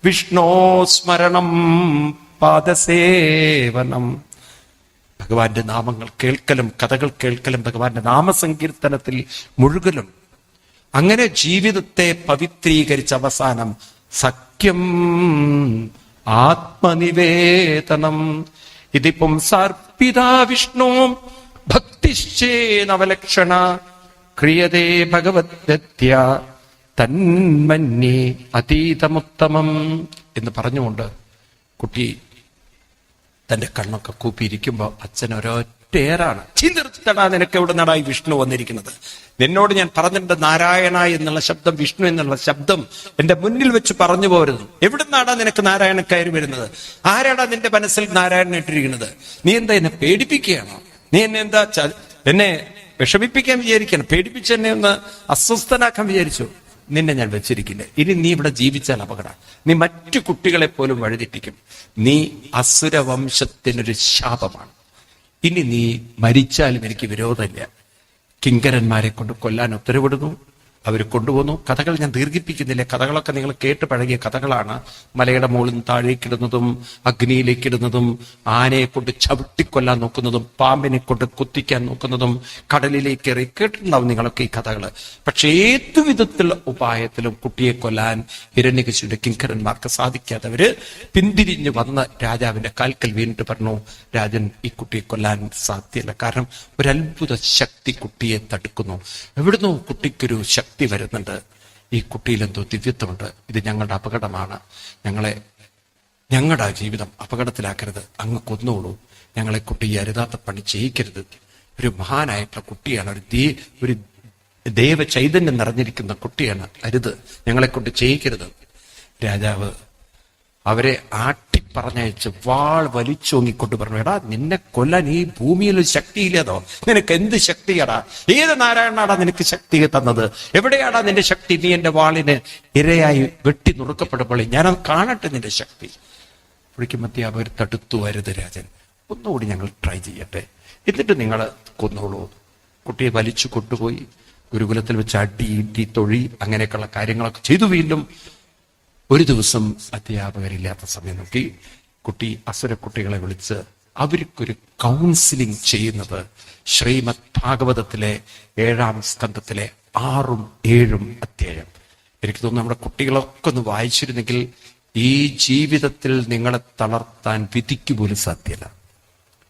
വിഷ്ണോ സ്മരണം പാദസേവനം. ഭഗവാന്റെ നാമങ്ങൾ കേൾക്കലും കഥകൾ കേൾക്കലും ഭഗവാന്റെ നാമസങ്കീർത്തനത്തിൽ മുഴുകലും. അങ്ങനെ ജീവിതത്തെ പവിത്രീകരിച്ച അവസാനം സഖ്യം ആത്മനിവേദനം ഇതി പുംസാർപ്പിതാ വിഷ്ണു ഭക്തിശ്ചേനവലക്ഷണ ക്രിയതേ ഭഗവദ്ഗത്യ തന്മന്യേ അതീതമുത്തമം എന്ന് പറഞ്ഞുകൊണ്ട് കുട്ടി തന്റെ കണ്ണൊക്കെ കൂപ്പിയിരിക്കുമ്പോ അച്ഛൻ ഒരൊറ്റേറാണ്. ചിന്തിർത്തടാ, നിനക്ക് എവിടെ നടായി വിഷ്ണു വന്നിരിക്കുന്നത്? നിന്നോട് ഞാൻ പറഞ്ഞിട്ടുണ്ട് നാരായണ എന്നുള്ള ശബ്ദം, വിഷ്ണു എന്നുള്ള ശബ്ദം എന്റെ മുന്നിൽ വെച്ച് പറഞ്ഞു പോരുന്നു. എവിടുന്നാടാ നിനക്ക് നാരായണൻ കയറി വരുന്നത്? ആരാടാ നിന്റെ മനസ്സിൽ നാരായണൻ ഇട്ടിരിക്കുന്നത്? നീ എന്താ എന്നെ പേടിപ്പിക്കുകയാണോ? നീ എന്നെ എന്താ എന്നെ വിഷമിപ്പിക്കാൻ വിചാരിക്കണം? പേടിപ്പിച്ച് എന്നെ ഒന്ന് അസ്വസ്ഥനാക്കാൻ വിചാരിച്ചു? നിന്നെ ഞാൻ വെച്ചിരിക്കില്ല. ഇനി നീ ഇവിടെ ജീവിച്ചാൽ അപകടം. നീ മറ്റു കുട്ടികളെ പോലും വഴിതെറ്റിക്കും. നീ അസുരവംശത്തിനൊരു ശാപമാണ്. ഇനി നീ മരിച്ചാലും എനിക്ക് വിരോധമില്ല. കിങ്കരന്മാരെ കൊണ്ട് കൊല്ലാൻ ഉത്തരവിടുന്നു. അവർ കൊണ്ടുപോകുന്നു. കഥകൾ ഞാൻ ദീർഘിപ്പിക്കുന്നില്ല. കഥകളൊക്കെ നിങ്ങൾ കേട്ട് പഴകിയ കഥകളാണ്. മലയുടെ മുകളിൽ നിന്ന് താഴേക്കിടുന്നതും അഗ്നിയിലേക്കിടുന്നതും ആനയെ കൊണ്ട് ചവിട്ടിക്കൊല്ലാൻ നോക്കുന്നതും പാമ്പിനെ കൊണ്ട് കുത്തിക്കാൻ നോക്കുന്നതും കടലിലേക്ക് എറി കേട്ടിട്ടുണ്ടാവും നിങ്ങളൊക്കെ ഈ കഥകൾ. പക്ഷെ ഏതു വിധത്തിലുള്ള ഉപായത്തിലും കുട്ടിയെ കൊല്ലാൻ ഹിരണ്യകശിയുടെ കിങ്കരന്മാർക്ക് സാധിക്കാത്തവര് പിന്തിരിഞ്ഞ് വന്ന് രാജാവിന്റെ കാൽക്കൽ വീണിട്ട് പറഞ്ഞു, രാജൻ, ഈ കുട്ടിയെ കൊല്ലാൻ സാധ്യമല്ല. കാരണം ഒരു അത്ഭുത ശക്തി കുട്ടിയെ തടുക്കുന്നു. എവിടുന്നോ കുട്ടിക്കൊരു ശക്തി വരുന്നുണ്ട്. ഈ കുട്ടിയിൽ എന്തോ ദിവ്യത്വമുണ്ട്. ഇത് ഞങ്ങളുടെ അപകടമാണ്. ഞങ്ങളുടെ ജീവിതം അപകടത്തിലാക്കരുത്. അങ്ങ് കൊന്നോളൂ. ഞങ്ങളെ കുട്ടി ഈ അരുതാത്ത പണി ചെയ്യിക്കരുത്. ഒരു മഹാനായിട്ടുള്ള കുട്ടിയാണ്. ഒരു ദേവ ചൈതന്യം നിറഞ്ഞിരിക്കുന്ന കുട്ടിയാണ്. അരുത്, ഞങ്ങളെ കൊണ്ട് ചെയ്യിക്കരുത്. രാജാവ് അവരെ ആട്ടിപ്പറഞ്ഞയച്ച് വാൾ വലിച്ചോങ്ങിക്കൊണ്ട് പറഞ്ഞു, എടാ, നിന്നെ കൊല്ലാൻ ഈ ഭൂമിയിൽ ശക്തിയില്ലേതോ? നിനക്ക് എന്ത് ശക്തിയാടാ? ഏത് നാരായണനാടാ നിനക്ക് ശക്തി തന്നത്? എവിടെയാടാ നിന്റെ ശക്തി? നീ എന്റെ വാളിന് ഇരയായി വെട്ടി നുറുക്കപ്പെടുമ്പോൾ ഞാനത് കാണട്ടെ നിന്റെ ശക്തി. ഒരിക്കും അധ്യാപകർ തടുത്തു, വരുത് രാജൻ, ഒന്നുകൂടി ഞങ്ങൾ ട്രൈ ചെയ്യട്ടെ, എന്നിട്ട് നിങ്ങൾ കൊന്നോളൂ. കുട്ടിയെ വലിച്ചു കൊണ്ടുപോയി ഗുരുകുലത്തിൽ വെച്ച് അടി, ഇടി, തൊഴി, അങ്ങനെയൊക്കെയുള്ള കാര്യങ്ങളൊക്കെ ചെയ്തു. വീണ്ടും ഒരു ദിവസം അധ്യാപകരില്ലാത്ത സമയം നോക്കി കുട്ടി അസുരക്കുട്ടികളെ വിളിച്ച് അവർക്കൊരു കൗൺസിലിംഗ് ചെയ്യുന്നത് ശ്രീമദ് ഭാഗവതത്തിലെ 7-ാം സ്കന്ധത്തിലെ 6ഉം 7ഉം അധ്യായം. എനിക്ക് തോന്നുന്നു നമ്മുടെ കുട്ടികളൊക്കെ ഒന്ന് വായിച്ചിരുന്നെങ്കിൽ ഈ ജീവിതത്തിൽ നിങ്ങളെ തളർത്താൻ വിധിക്ക് പോലും സാധ്യമല്ല.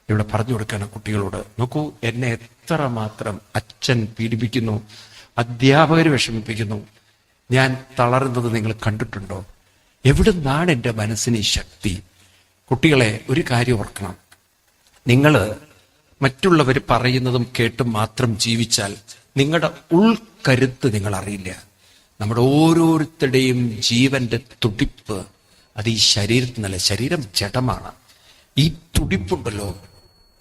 ഇവിടെ പറഞ്ഞു കൊടുക്കണം കുട്ടികളോട്, നോക്കൂ എന്നെ എത്രമാത്രം അച്ഛൻ പീഡിപ്പിക്കുന്നു, അധ്യാപകർ വിഷമിപ്പിക്കുന്നു, ഞാൻ തളരുന്നത് നിങ്ങൾ കണ്ടിട്ടുണ്ടോ? എവിടുന്നാണ് എൻ്റെ മനസ്സിന് ഈ ശക്തി? കുട്ടികളെ ഒരു കാര്യം ഓർക്കണം, നിങ്ങൾ മറ്റുള്ളവർ പറയുന്നതും കേട്ടും മാത്രം ജീവിച്ചാൽ നിങ്ങളുടെ ഉൾക്കരുത്ത് നിങ്ങൾ അറിയില്ല. നമ്മുടെ ഓരോരുത്തരുടെയും ജീവന്റെ തുടിപ്പ് അത് ഈ ശരീരത്തിനല്ല, ശരീരം ജഡമാണ്. ഈ തുടിപ്പുണ്ടല്ലോ,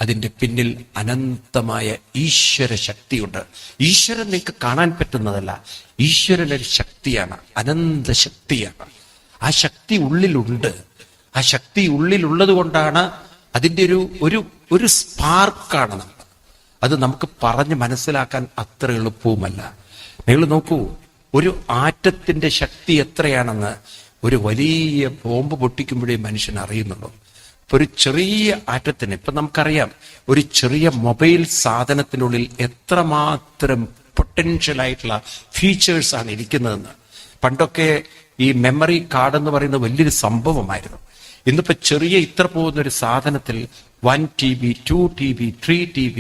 അതിന്റെ പിന്നിൽ അനന്തമായ ഈശ്വര ശക്തിയുണ്ട്. ഈശ്വരൻ നിങ്ങൾക്ക് കാണാൻ പറ്റുന്നതല്ല, ഈശ്വരൻ ഒരു ശക്തിയാണ്, അനന്ത ശക്തിയാണ്. ആ ശക്തി ഉള്ളിലുണ്ട്. ആ ശക്തി ഉള്ളിലുള്ളത് കൊണ്ടാണ് അതിൻ്റെ ഒരു സ്പാർക്കാണ് നമ്മൾ. അത് നമുക്ക് പറഞ്ഞ് മനസ്സിലാക്കാൻ അത്ര എളുപ്പവുമല്ല. നിങ്ങൾ നോക്കൂ, ഒരു ആറ്റത്തിന്റെ ശക്തി എത്രയാണെന്ന് ഒരു വലിയ ബോംബ് പൊട്ടിക്കുമ്പോഴേ മനുഷ്യൻ അറിയുന്നുള്ളൂ. ഇപ്പൊ ഒരു ചെറിയ ആറ്റത്തിന്, ഇപ്പൊ നമുക്കറിയാം ഒരു ചെറിയ മൊബൈൽ സാധനത്തിനുള്ളിൽ എത്രമാത്രം പൊട്ടൻഷ്യൽ ആയിട്ടുള്ള ഫീച്ചേഴ്സ് ആണ് ഇരിക്കുന്നതെന്ന്. പണ്ടൊക്കെ ഈ മെമ്മറി കാർഡ് എന്ന് പറയുന്നത് വലിയൊരു സംഭവമായിരുന്നു. ഇന്നിപ്പോ ചെറിയ ഇത്ര പോകുന്ന ഒരു സാധനത്തിൽ 1 TB 2 TB 3 TB,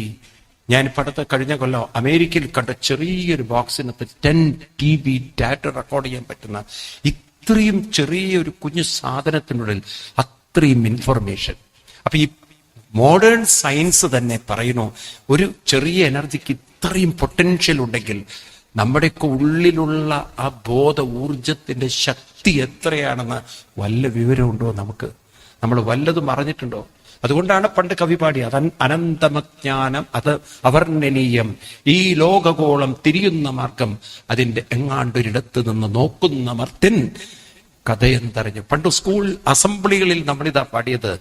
ഞാനിപ്പോൾ അടുത്ത കഴിഞ്ഞ കൊല്ലം അമേരിക്കയിൽ കണ്ട ചെറിയൊരു ബോക്സിനകത്ത് 10 TB ഡാറ്റ റെക്കോർഡ് ചെയ്യാൻ പറ്റുന്ന ഇത്രയും ചെറിയൊരു കുഞ്ഞു സാധനത്തിനുള്ളിൽ അത്രയും ഇൻഫർമേഷൻ. അപ്പൊ ഈ മോഡേൺ സയൻസ് തന്നെ പറയുന്നു, ഒരു ചെറിയ എനർജിക്ക് ഇത്രയും പൊട്ടൻഷ്യൽ ഉണ്ടെങ്കിൽ നമ്മുടെയൊക്കെ ഉള്ളിലുള്ള ആ ബോധ ഊർജത്തിന്റെ ശക്തി എത്രയാണെന്ന് വല്ല വിവരമുണ്ടോ നമുക്ക്? നമ്മൾ വല്ലതും അറിഞ്ഞിട്ടുണ്ടോ? അതുകൊണ്ടാണ് പണ്ട് കവി പാടി, അത് അനന്തമജ്ഞാനം അത് അവർണ്ണനീയം, ഈ ലോകഗോളം തിരിയുന്ന മാർഗം അതിന്റെ എങ്ങാണ്ടൊരിടത്ത് നിന്ന് നോക്കുന്ന മർത്യൻ കഥയെന്തറിഞ്ഞു. പണ്ട് സ്കൂൾ അസംബ്ലികളിൽ നമ്മളിതാ പാടിയത്,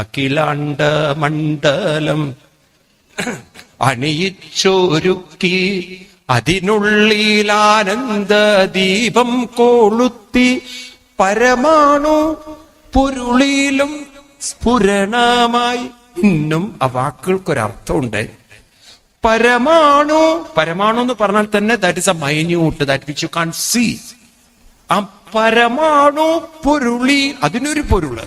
അഖിലാണ്ട മണ്ഡലം അണിയിച്ചൊരുക്കി അതിനുള്ളിൽ ആനന്ദ ദീപം കൊളുത്തി പരമാണു പൊരുളിലും സ്ഫുരണമായി. ഇന്നും ആ വാക്കുകൾക്കൊരർത്ഥമുണ്ട്. പരമാണു, പരമാണു എന്ന് പറഞ്ഞാൽ തന്നെ that is a minute, that which you can see. ആ പരമാണു പൊരുളി, അതിനൊരു പൊരുള്,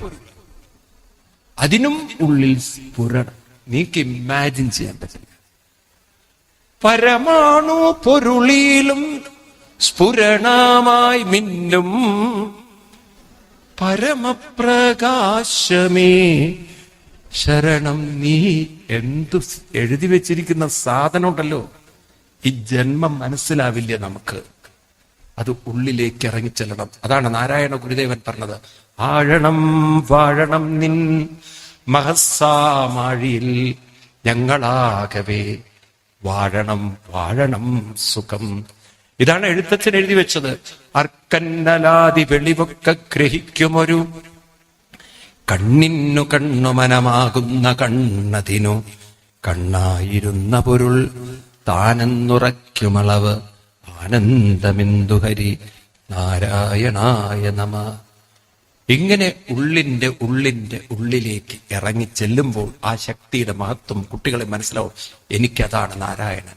അതിനും ഉള്ളിൽ സ്ഫുരണം. നീക്ക് ഇമാജിൻ ചെയ്യാൻ പറ്റില്ല. പരമാണു പൊരുളിലും സ്ഫുരണമായി മിന്നും പരമപ്രകാശമേ ശരണം നീ. എന്തു എഴുതി വെച്ചിരിക്കുന്ന സാധനം ഉണ്ടല്ലോ, ഈ ജന്മം മനസ്സിലാവില്ല നമുക്ക്. അത് ഉള്ളിലേക്ക് ഇറങ്ങിച്ചെല്ലണം. അതാണ് നാരായണ ഗുരുദേവൻ പറഞ്ഞത്, ആഴണം വാഴണം നിൻ മഹസാമാഴിയിൽ ഞങ്ങളാകവേ വാഴണം വാഴണം സുഖം. ഇതാണ് എഴുത്തച്ഛൻ എഴുതി വെച്ചത്. അർക്കന്നലാതി വെളിവൊക്കെ ഗ്രഹിക്കുമൊരു കണ്ണിന്നു കണ്ണുമനമാകുന്ന കണ്ണതിനു കണ്ണായിരുന്ന പൊരുൾ താനെന്നുറയ്ക്കുമളവ് ആനന്ദമിന്ദുഹരി നാരായണായ നമ. ഇങ്ങനെ ഉള്ളിന്റെ ഉള്ളിലേക്ക് ഇറങ്ങി ചെല്ലുമ്പോൾ ആ ശക്തിയുടെ മഹത്വം കുട്ടികളെ മനസ്സിലാവും. എനിക്കതാണ് നാരായണൻ.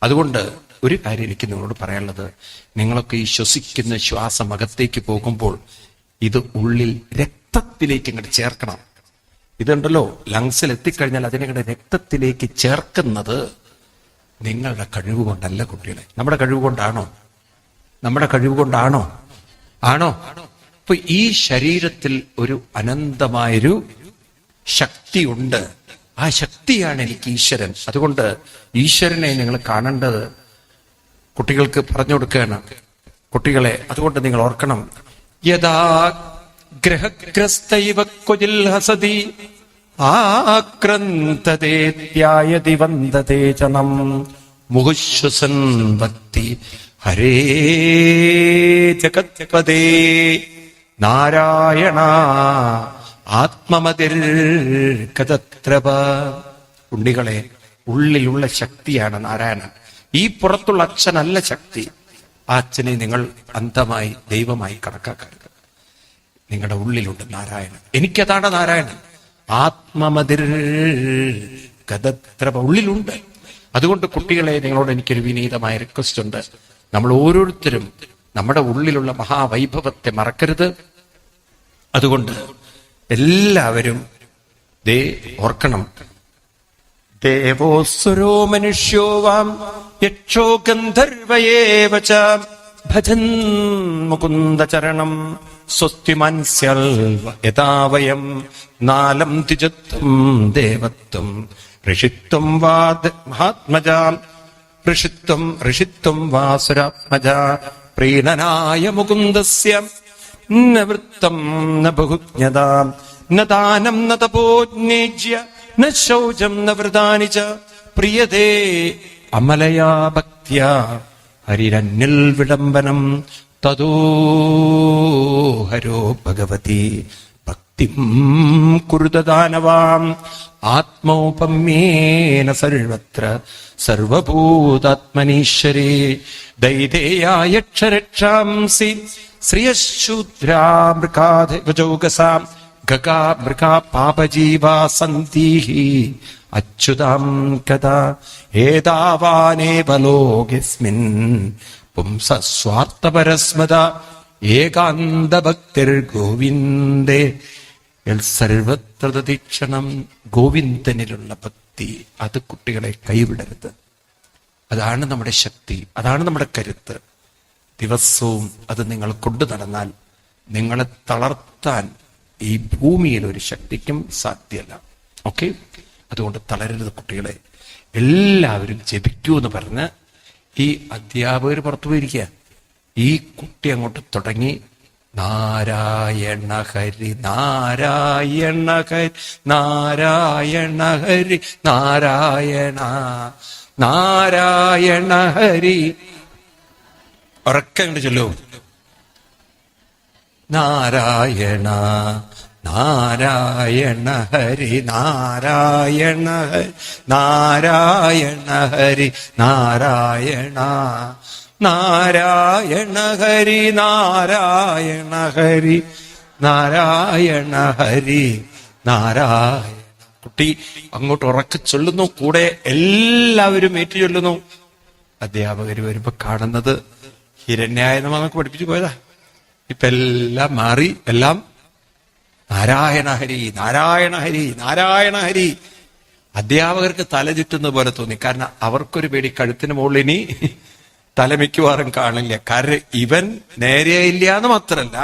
അതുകൊണ്ട് ഒരു കാര്യം എനിക്ക് നിങ്ങളോട് പറയാനുള്ളത്, നിങ്ങളൊക്കെ ഈ ശ്വസിക്കുന്ന ശ്വാസം അകത്തേക്ക് പോകുമ്പോൾ ഇത് ഉള്ളിൽ രക്തത്തിലേക്ക് ഇങ്ങോട്ട് ചേർക്കണം. ഇതുണ്ടല്ലോ, ലങ്സിൽ എത്തിക്കഴിഞ്ഞാൽ അതിനെ രക്തത്തിലേക്ക് ചേർക്കുന്നത് നിങ്ങളുടെ കഴിവ് കൊണ്ടല്ല കുട്ടികളെ. നമ്മുടെ കഴിവ് കൊണ്ടാണോ? നമ്മുടെ കഴിവ് കൊണ്ടാണോ? ആണോ? അപ്പൊ ഈ ശരീരത്തിൽ ഒരു അനന്തമായൊരു ശക്തിയുണ്ട്. ആ ശക്തിയാണ് എനിക്ക് ഈശ്വരൻ. അതുകൊണ്ട് ഈശ്വരനെ നിങ്ങൾ കാണേണ്ടത് കുട്ടികൾക്ക് പറഞ്ഞു കൊടുക്കുകയാണ്. കുട്ടികളെ അതുകൊണ്ട് നിങ്ങൾ ഓർക്കണം, യഥാ ഗ്രഹഗ്രസ്തൈവ ക്വചിൽ ഹസതി ആക്രന്തതേത്യായതി വന്ദതേ ചനം മുഹുശ്വസൻ ഭക്തി ഹരേ ജഗത്പദേ നാരായണ ആത്മമതിർ കഥത്രപ. ഉണ്ണികളെ, ഉള്ളിലുള്ള ശക്തിയാണ് നാരായണൻ. ഈ പുറത്തുള്ള അച്ഛനല്ല ശക്തി. ആ അച്ഛനെ നിങ്ങൾ അന്ധമായി ദൈവമായി കണക്കാക്കരുത്. നിങ്ങളുടെ ഉള്ളിലുണ്ട് നാരായണൻ. എനിക്കതാണ് നാരായണൻ. ആത്മമതിർ ഗതത്ര ഉള്ളിലുണ്ട്. അതുകൊണ്ട് കുട്ടികളെ, നിങ്ങളോട് എനിക്കൊരു വിനീതമായ റിക്വസ്റ്റ് ഉണ്ട്. നമ്മൾ ഓരോരുത്തരും നമ്മുടെ ഉള്ളിലുള്ള മഹാവൈഭവത്തെ മറക്കരുത്. അതുകൊണ്ട് എല്ലാവരും ഓർക്കണം, ദേവോസുരോ മനുഷ്യോ വാം യക്ഷോ ഗന്ധർവയേവ ച ഭജൻ മുകുന്ദചരണം സ്വസ്തിമാൻസ്യൽ യഥാവയം നാലം ദ്വിജത്വം ദേവത്വം ഋഷിത്വം വാ മഹാത്മജാം ഋഷിത്വം വാസുരാത്മജ പ്രീണനായ മുകുന്ദസ്യ ന വൃത്തം ന ബഹുജ്ഞതാം ന ദാനം ന തപോജ്ഞേജ്യ ന ശൗചം ന വ്രതാനി ച പ്രിയതേ അമലയാ ഭക്ത്യാ ഹരിരന്യൽ വിളംബനം തദോ ഹരോ ഭഗവതി ഭക്തിം കുരുദാനവാം ആത്മൗപമ്യേന സർവത്ര സർവഭൂതാത്മനീശ്വരേ ദൈതേയായക്ഷരക്ഷാംസി ശ്രിയശൂദ്രാമൃകാധവജൗകസാം ഗഗാ മൃഗാ പാപജീവാ സന്തിഹി അച്യുതാം കഥാ ഏതാവാനേവ ലോകസ്മിൻ പുംസസ്വാർത്ഥപരസ്മത ഏകാന്തഭക്തിർ ഗോവിന്ദേ സർവത്ര തീക്ഷണം. ഗോവിന്ദനിലുള്ള ഭക്തി, അത് കുട്ടികളെ കൈവിടരുത്. അതാണ് നമ്മുടെ ശക്തി, അതാണ് നമ്മുടെ കരുത്ത്. ദിവസവും അത് നിങ്ങൾ കൊണ്ടു നടന്നാൽ നിങ്ങളെ തളർത്താൻ ഈ ഭൂമിയിൽ ഒരു ശക്തിക്കും സാധ്യമല്ല. ഓക്കെ, അതുകൊണ്ട് തളരരുത് കുട്ടികളെ. എല്ലാവരും ജപിക്കൂ എന്ന് പറഞ്ഞ് ഈ അധ്യാപകർ പുറത്തു പോയിരിക്കുക. ഈ കുട്ടി അങ്ങോട്ട് തുടങ്ങി നാരായണ ഹരി നാരായണ ഹരി നാരായണ ഹരി നാരായണ നാരായണ ഹരി. ഉറക്കെ അങ്ങോട്ട് ചൊല്ലൂ. നാരായണ നാരായണ ഹരി നാരായണ ഹരി നാരായണ ഹരി നാരായണ നാരായണ ഹരി നാരായണ ഹരി നാരായണ ഹരി നാരായണ. കുട്ടി അങ്ങോട്ട് ഉറക്കെ ചൊല്ലുന്നു, കൂടെ എല്ലാവരും ഏറ്റു ചൊല്ലുന്നു. അധ്യാപകര് വരുമ്പോ കാണുന്നത് ഹിരണ്യായനം നമുക്ക് പഠിപ്പിച്ചു പോയതാ. ഇപ്പൊ എല്ലാം മാറി, എല്ലാം നാരായണ ഹരി നാരായണ ഹരി നാരായണ ഹരി. അധ്യാപകർക്ക് തല ചുറ്റുന്ന പോലെ തോന്നി. കാരണം അവർക്കൊരു പേടി, കഴുത്തിന് മുകളിൽ ഇനി തല മിക്കവാറും കാണില്ല. കാരണം ഇവൻ നേരെയില്ല എന്ന് മാത്രല്ല,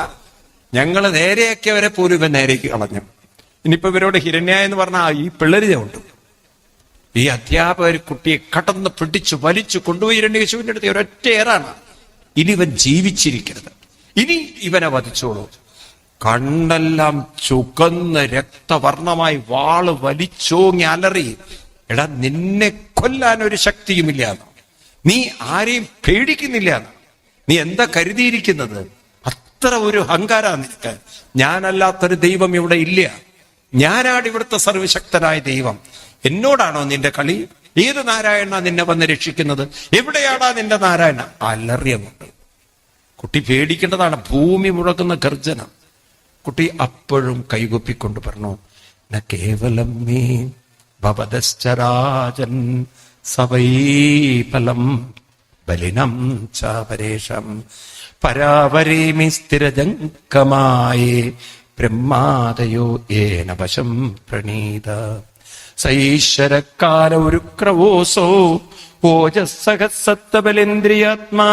ഞങ്ങള് നേരെയാക്കിയവരെ പോലും ഇവൻ നേരേക്ക് കളഞ്ഞു. ഇനിയിപ്പോ ഇവരോട് ഹിരണ്യ എന്ന് പറഞ്ഞാൽ ഈ പിള്ളേര് ചവിട്ടും. ഈ അധ്യാപകർ കുട്ടിയെ കടന്ന് പിടിച്ചു വലിച്ചു കൊണ്ടുപോയി ഹിരണ്യകശിപുവിന്റെ അടുത്ത് ഒരൊറ്റ ഏറാണ്. ഇനി ഇവൻ ജീവിച്ചിരിക്കരുത്, ഇനി ഇവനെ വധിച്ചോളൂ. കണ്ണെല്ലാം ചുകന്ന് രക്തവർണമായി വാള് വലിച്ചോങ്ങി അലറി, എടാ നിന്നെ കൊല്ലാൻ ഒരു ശക്തിയുമില്ല, നീ ആരെയും പേടിക്കുന്നില്ല, നീ എന്താ കരുതിയിരിക്കുന്നത്? അത്ര ഒരു അഹങ്കാരാ നിനക്ക്. ഞാനല്ലാത്തൊരു ദൈവം ഇവിടെ ഇല്ല, ഞാനാണ് ഇവിടുത്തെ സർവശക്തനായ ദൈവം. എന്നോടാണോ നിന്റെ കളി? ഏത് നാരായണ നിന്നെ വന്ന് രക്ഷിക്കുന്നത്? എവിടെയാടാ നിന്റെ നാരായണ? അലറിയുമുണ്ട്. കുട്ടി പേടിക്കേണ്ടതാണ്. ഭൂമി മുഴക്കുന്ന ഗർജനം. കുട്ടി അപ്പോഴും കൈകൊപ്പിക്കൊണ്ട് പറഞ്ഞു, ന കേവലം മേ ഭവതശ്ചരാജൻ സവൈഫലം ബലിനം ചാപരേഷം പരാവരേമി സ്ഥിരജങ്കമായേ ബ്രഹ്മാദയോ ഏന വശം പ്രണീത സൈശ്വരക്കാല ഉരുക്രവോസോ ഓജസ്സഹസത്തബലേന്ദ്രിയാത്മാ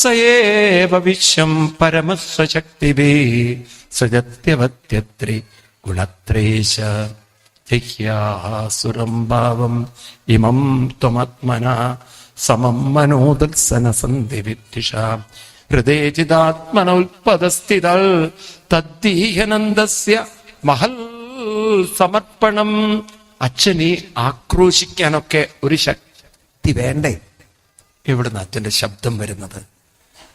സയേവ വിശ്വം പരമസ്വശക്തിഭേ സജത്യവത്യത്രി ഗുണത്രേശ ജഹ്യാസുരം ഭാവം ഇമം ത്വമാത്മന സമം മനോദത്സന സന്ധിവിദ്ധിഷ ഹൃദയചിതാത്മന ഉൽപദസ്ഥിതൾ തദ്ദീഹനന്ദസ്യ മഹൽ സമർപ്പണം. അച്ഛനെ ആക്രോശിക്കാനൊക്കെ ഒരു ശക്തി വേണ്ടേ? എവിടുന്ന് അച്ഛന്റെ ശബ്ദം വരുന്നത്?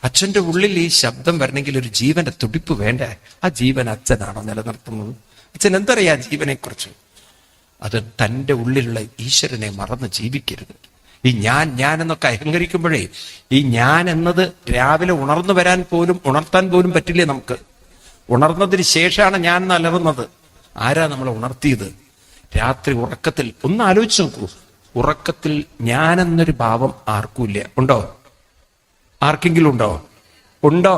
അച്ഛന്റെ ഉള്ളിൽ ഈ ശബ്ദം വരണമെങ്കിൽ ഒരു ജീവന്റെ തുടിപ്പ് വേണ്ടേ? ആ ജീവൻ അച്ഛനാണോ നിലനിർത്തുന്നത്? അച്ഛൻ എന്തറിയാ ജീവനെ കുറിച്ച്? അത് തൻ്റെ ഉള്ളിലുള്ള ഈശ്വരനെ മറന്ന് ജീവിക്കരുത്. ഈ ഞാൻ എന്നൊക്കെ അഹങ്കരിക്കുമ്പോഴേ, ഈ ഞാൻ എന്നത് രാവിലെ ഉണർത്താൻ പോലും പറ്റില്ലേ നമുക്ക്? ഉണർന്നതിന് ശേഷമാണ് ഞാൻ അലറുന്നത്. ആരാ നമ്മളെ ഉണർത്തിയത്? രാത്രി ഉറക്കത്തിൽ ഒന്ന് ആലോചിച്ച് നോക്കൂ. ഉറക്കത്തിൽ ഞാനെന്നൊരു ഭാവം ആർക്കുമില്ല. ഉണ്ടോ? ആർക്കെങ്കിലും ഉണ്ടോ? ഉണ്ടോ?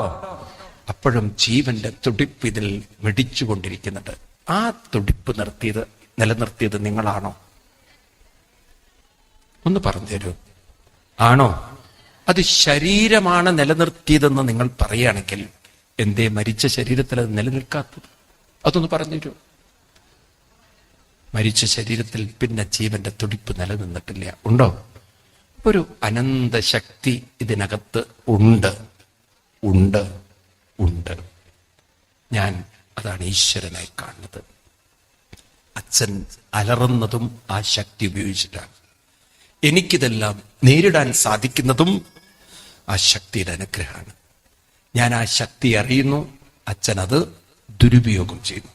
അപ്പോഴും ജീവന്റെ തുടിപ്പ് ഇതിൽ മിടിച്ചുകൊണ്ടിരിക്കുന്നുണ്ട്. ആ തുടിപ്പ് നിലനിർത്തിയത് നിങ്ങളാണോ? ഒന്ന് പറഞ്ഞു തരൂ. ആണോ? അത് ശരീരമാണ് നിലനിർത്തിയതെന്ന് നിങ്ങൾ പറയുകയാണെങ്കിൽ എന്തേ മരിച്ച ശരീരത്തിൽ അത് നിലനിൽക്കാത്തത്? അതൊന്ന് പറഞ്ഞു തരൂ. മരിച്ച ശരീരത്തിൽ പിന്നെ ജീവന്റെ തുടിപ്പ് നിലനിന്നിട്ടില്ല. ഉണ്ടോ? ഒരു അനന്ത ശക്തി ഇതിനകത്ത് ഉണ്ട് ഉണ്ട് ഉണ്ട്. ഞാൻ അതാണ് ഈശ്വരനായി കാണുന്നത്. അച്ഛൻ അലറുന്നതും ആ ശക്തി ഉപയോഗിച്ചിട്ടാണ്. എനിക്കിതെല്ലാം നേരിടാൻ സാധിക്കുന്നതും ആ ശക്തിയുടെ അനുഗ്രഹമാണ്. ഞാൻ ആ ശക്തി അറിയുന്നു. അച്ഛൻ അത് ദുരുപയോഗം ചെയ്യുന്നു.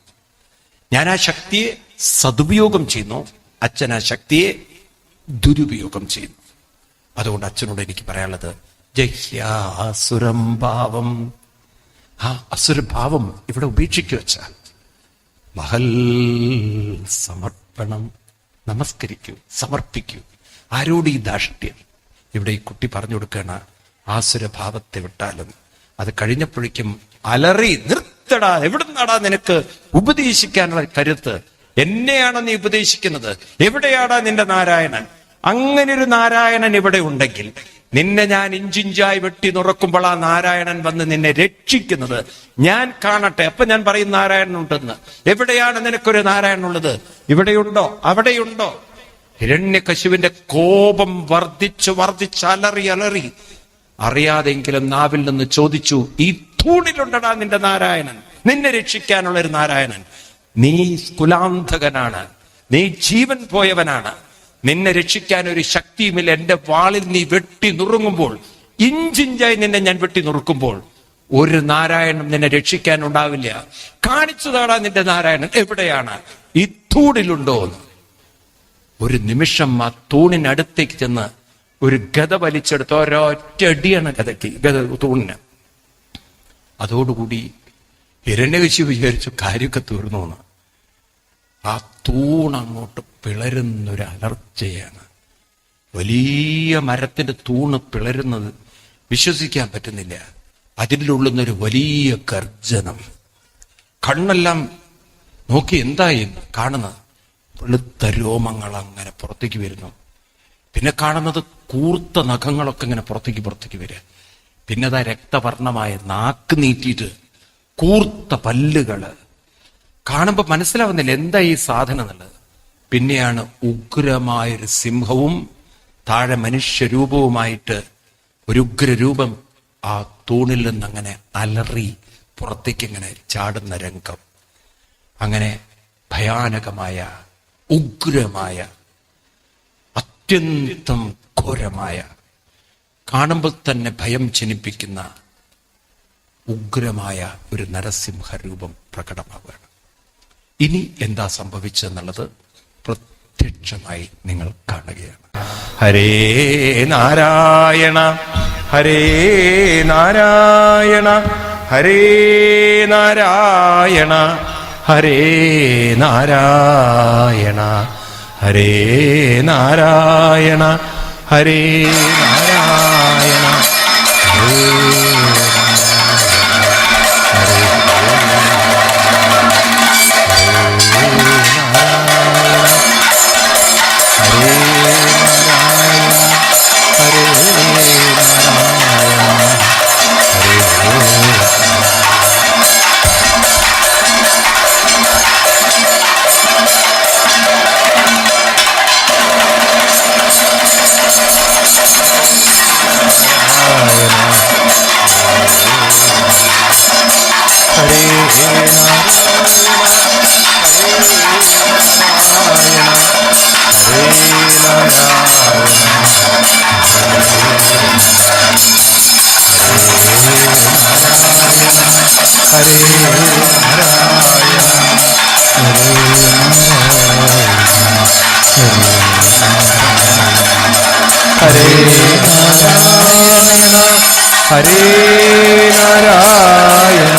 ഞാൻ ആ ശക്തിയെ സദുപയോഗം ചെയ്യുന്നു. അച്ഛൻ ആ ശക്തിയെ ദുരുപയോഗം ചെയ്യുന്നു. അതുകൊണ്ട് അച്ഛനോട് എനിക്ക് പറയാനുള്ളത്, ജഹ്യാസുരം ഭാവം. ആ അസുരഭാവം ഇവിടെ ഉപേക്ഷിക്കുക. വെച്ചാൽ മഹൽ സമർപ്പണം. നമസ്കരിക്കൂ, സമർപ്പിക്കൂ. ആരോട് ഈ ധാർഷ്ട്യം? ഇവിടെ ഈ കുട്ടി പറഞ്ഞു കൊടുക്കുകയാണ്, ആസുരഭാവത്തെ വിട്ടാലും അത് കഴിഞ്ഞപ്പോഴേക്കും അലറി, നിർത്തടാ, എവിടുന്നാടാ നിനക്ക് ഉപദേശിക്കാനുള്ള കരുത്ത്? എന്നെയാണോ നീ ഉപദേശിക്കുന്നത്? എവിടെയാടാ നിന്റെ നാരായണൻ? അങ്ങനെ ഒരു നാരായണൻ ഇവിടെ ഉണ്ടെങ്കിൽ നിന്നെ ഞാൻ ഇഞ്ചിഞ്ചായി വെട്ടി നുറക്കുമ്പോൾ ആ നാരായണൻ വന്ന് നിന്നെ രക്ഷിക്കുന്നത് ഞാൻ കാണട്ടെ. അപ്പൊ ഞാൻ പറയും നാരായണൻ ഉണ്ടെന്ന്. എവിടെയാണ് നിനക്കൊരു നാരായണൻ ഉള്ളത്? ഇവിടെയുണ്ടോ? അവിടെയുണ്ടോ? ഹിരണ്യകശിപുവിന്റെ കോപം വർദ്ധിച്ച് അലറി അറിയാതെങ്കിലും നാവിൽ നിന്ന് ചോദിച്ചു, ഈ തൂണിലുണ്ടടാ നിന്റെ നാരായണൻ, നിന്നെ രക്ഷിക്കാനുള്ള ഒരു നാരായണൻ. നീ കുലാന്തകനാണ്, നീ ജീവൻ പോയവനാണ്, നിന്നെ രക്ഷിക്കാൻ ഒരു ശക്തിയുമില്ല. എന്റെ വാളിൽ നീ വെട്ടി നുറുങ്ങുമ്പോൾ, ഇഞ്ചിഞ്ചായി നിന്നെ ഞാൻ വെട്ടി നുറുക്കുമ്പോൾ ഒരു നാരായണൻ നിന്നെ രക്ഷിക്കാൻ ഉണ്ടാവില്ല. കാണിച്ചതാടാ നിന്റെ നാരായണൻ. എവിടെയാണ്? ഈ തൂണിലുണ്ടോ? ഒരു നിമിഷം ആ തൂണിനടുത്തേക്ക് ചെന്ന് ഒരു ഗദ വലിച്ചെടുത്ത് ഒരൊറ്റ അടിയാണ് തൂണിന്. അതോടുകൂടി ഹിരണ്യകശിപു വിചാരിച്ചു കാര്യമൊക്കെ തീർന്നു എന്ന്. ആ തൂണങ്ങോട്ട് പിളരുന്നൊരു അലർച്ചയാണ്. വലിയ മരത്തിന്റെ തൂണ് പിളരുന്നത് വിശ്വസിക്കാൻ പറ്റുന്നില്ല. അതിൻ്റെ ഉള്ളുന്നൊരു വലിയ ഗർജനം. കണ്ണെല്ലാം നോക്കി എന്തായി കാണുന്നത്? വെളുത്ത രോമങ്ങൾ അങ്ങനെ പുറത്തേക്ക് വരുന്നു. പിന്നെ കാണുന്നത് കൂർത്ത നഖങ്ങളൊക്കെ ഇങ്ങനെ പുറത്തേക്ക് വരിക. പിന്നെ അതാ രക്തവർണമായ നാക്ക് നീട്ടിയിട്ട് കൂർത്ത പല്ലുകള്. കാണുമ്പോ മനസ്സിലാവുന്നില്ല എന്താ ഈ സാധനം എന്നുള്ളത്. പിന്നെയാണ് ഉഗ്രമായൊരു സിംഹവും താഴെ മനുഷ്യരൂപവുമായിട്ട് ഒരു ഉഗ്രരൂപം ആ തൂണിൽ നിന്ന് അങ്ങനെ അലറി പുറത്തേക്ക് ഇങ്ങനെ ചാടുന്ന രംഗം. അങ്ങനെ ഭയാനകമായ, ഉഗ്രമായ, അത്യന്തം ഘോരമായ, കാണുമ്പോൾ തന്നെ ഭയം ജനിപ്പിക്കുന്ന ഉഗ്രമായ ഒരു നരസിംഹരൂപം പ്രകടമാവുകയാണ്. ഇനി എന്താ സംഭവിച്ചെന്നുള്ളത് പ്രത്യക്ഷമായി നിങ്ങൾ കാണുകയാണ്. ഹരേ നാരായണ, ഹരേ നാരായണ, ഹരേ നാരായണ, ഹരേ നാരായണ, ഹരേ നാരായണ, ഹരേ നാരായണ, ഹരേ ഹരേ നാരായണ,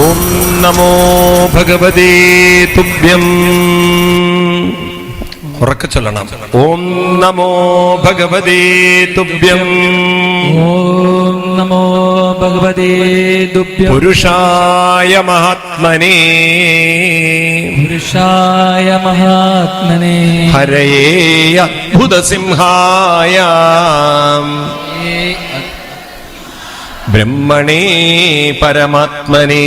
ഓം നമോ ഭഗവതേ തുഭ്യം. ഉറക്കെ ചൊല്ലണം. ഓം നമോ ഭഗവതേ തുഭ്യം. ഓം നമോ ഭഗവതേ തുഭ്യം. പുരുഷായ മഹാത്മനേ പുരുഷായ മഹാത്മനേ ഹരയേ അദ്ഭുതസിംഹായ ബ്രഹ്മണേ പരമാത്മനേ.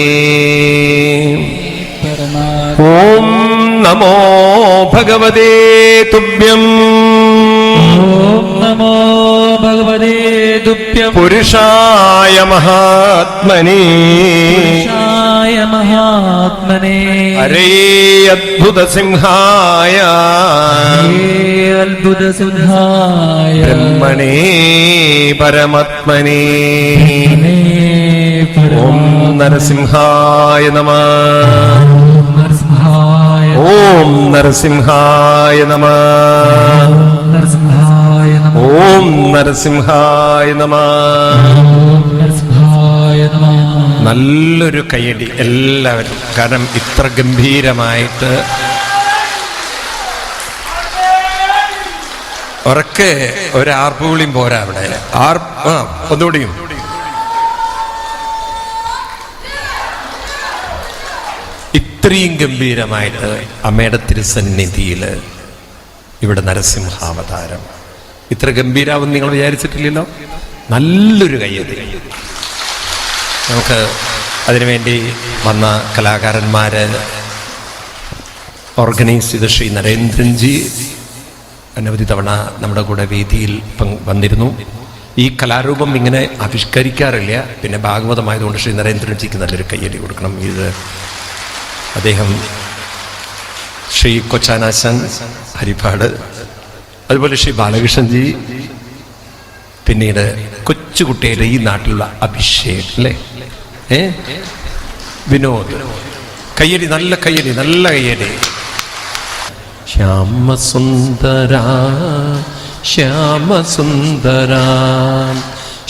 ഓം നമോ ഭഗവതേ തുഭ്യം. ഓം നമോ ഭഗവതേ തുഭ്യം. പുരുഷായ മഹാത്മനേ പുരുഷായ മഹാത്മനേ ഹരേ അദ്ഭുതസിംഹായ അത്ഭുതസിംഹായ ബ്രഹ്മണേ പരമാത്മനേ. ഓം നരസിംഹായ നമഃ. നരസിംഹായ ഓം നരസിംഹായ നമഃ. നരസിംഹായ നമഃ. ഓം നരസിംഹായ നമഃ. നരസിംഹായ നമഃ. നല്ലൊരു കയ്യടി എല്ലാവരും. കാരണം ഇത്ര ഗംഭീരമായിട്ട് ഉറക്കെ ഒരു ആർപ്പുവിളിയും പോരാ അവിടെ. ഒന്നുകൂടിയും. ഇത്രയും ഗംഭീരമായിട്ട് അമ്മയുടെ തിരുസന്നിധിയില് ഇവിടെ നരസിംഹാവതാരം ഇത്ര ഗംഭീരാവും നിങ്ങൾ വിചാരിച്ചിട്ടില്ലല്ലോ. നല്ലൊരു കയ്യടി. നമുക്ക് അതിനുവേണ്ടി വന്ന കലാകാരന്മാര് ഓർഗനൈസ് ചെയ്ത ശ്രീ നരേന്ദ്രൻജി അനവധി തവണ നമ്മുടെ കൂടെ വേദിയിൽ വന്നിരുന്നു. ഈ കലാരൂപം ഇങ്ങനെ ആവിഷ്കരിക്കാറില്ല. പിന്നെ ഭാഗവതമായതുകൊണ്ട് ശ്രീ നരേന്ദ്രൻജിക്ക് നല്ലൊരു കയ്യടി കൊടുക്കണം. ഇത് അദ്ദേഹം ശ്രീ കൊച്ചാനാശൻ ഹരിപ്പാട്, അതുപോലെ ശ്രീ ബാലകൃഷ്ണൻജി, പിന്നീട് കൊച്ചുകുട്ടിയുടെ ഈ നാട്ടിലുള്ള അഭിഷേക് അല്ലേ, വിനോദ്. കയ്യടി, നല്ല കയ്യടി, നല്ല കയ്യടി. ശ്യാമസുന്ദര ശ്യാമസുന്ദര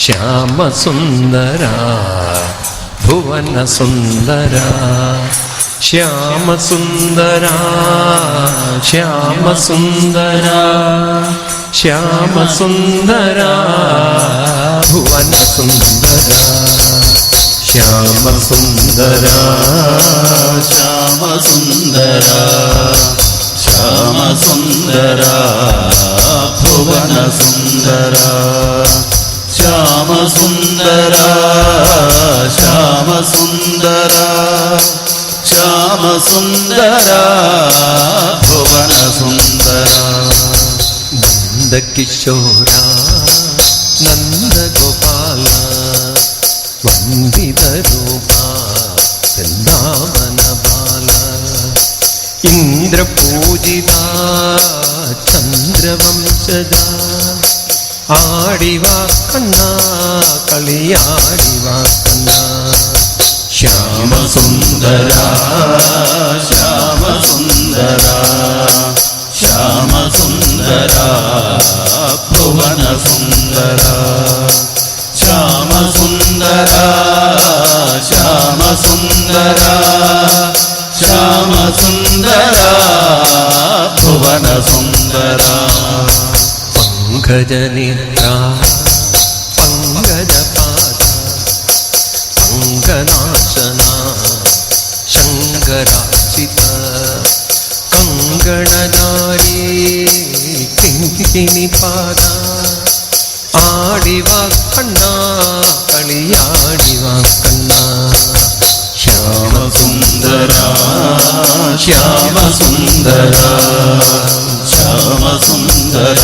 ശ്യാമസുന്ദര ഭുവന സുന്ദര ശ്യാമസുന്ദര ശ്യാമസുന്ദര ശ്യാമസുന്ദര ഭുവന സുന്ദര ശ്യാമസുന്ദര ശ്യാമസുന്ദര ശ്യാമസുന്ദര ഭുവന സുന്ദര ശ്യാമസുന്ദര ശ്യാമസുന്ദര ശ്യാമസുന്ദര ഭുവന സുന്ദര. നന്ദകിശോര നന്ദഗോപാല വന്ദിതരൂപ വൃന്ദാവന ബാല ഇന്ദ്രപൂജിത ചന്ദ്രവംശജ ആടിവാ കണ്ണ കളിയാടിവാ കണ്ണ ശ്യാമസുന്ദര ശ്യാമസുന്ദര ശ്യാമസുന്ദര ഭുവന സുന്ദര ശ്യാമസുന്ദര ശ്യാമസുന്ദര ശ്യാമസുന്ദര ഭുവന സുന്ദര. പങ്കജനേത്ര പങ്കജപാദ പങ്കനാശന ശങ്കരാചിത കങ്കണധാരി കിങ്കിണിപാദ ആടിവാ കണ്ണ കളിയാടിവാ കണ്ണ ശ്യാമസുന്ദര ശ്യാമസുന്ദര ശ്യാമസുന്ദര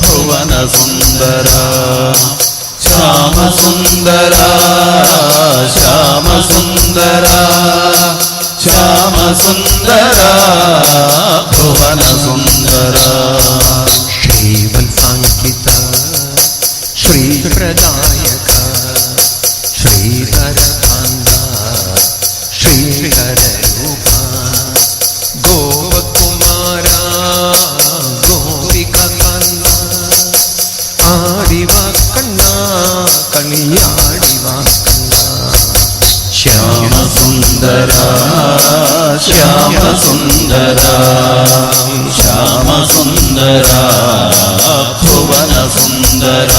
ഭുവന സുന്ദര ശ്യാമസുന്ദര ശ്യാമസുന്ദര ശ്യാമസുന്ദര ഭുവന സുന്ദര. ശ്രീവത്സാങ്കിത ശ്രീപ്രദായക ശ്രീധരകാന്ത ശ്രീധരരൂപ ഗോപകുമാര ഗോപികാന്ത ആടിവാ കണ്ണ കളിയാടിവാ കണ്ണ ശ്യാമസുന്ദര ശ്യാമസുന്ദര ശ്യാമസുന്ദര ഭുവനസുന്ദര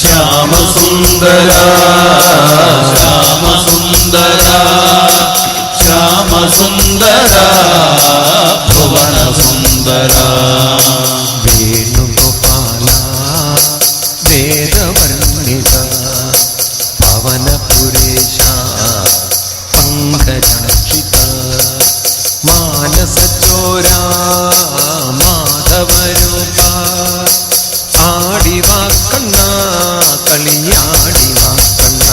ശ്യാമസുന്ദര ശ്യാമസുന്ദര ശ്യാമസുന്ദര ഭുവനസുന്ദര വേണുഗോപാല വേദവർണ്ണിത പവനപുരേശ പങ്കജാക്ഷിത മാനസചോര മാധവരൂപ ആടിവാ കണ്ണ കളിയാടിവാ കണ്ണ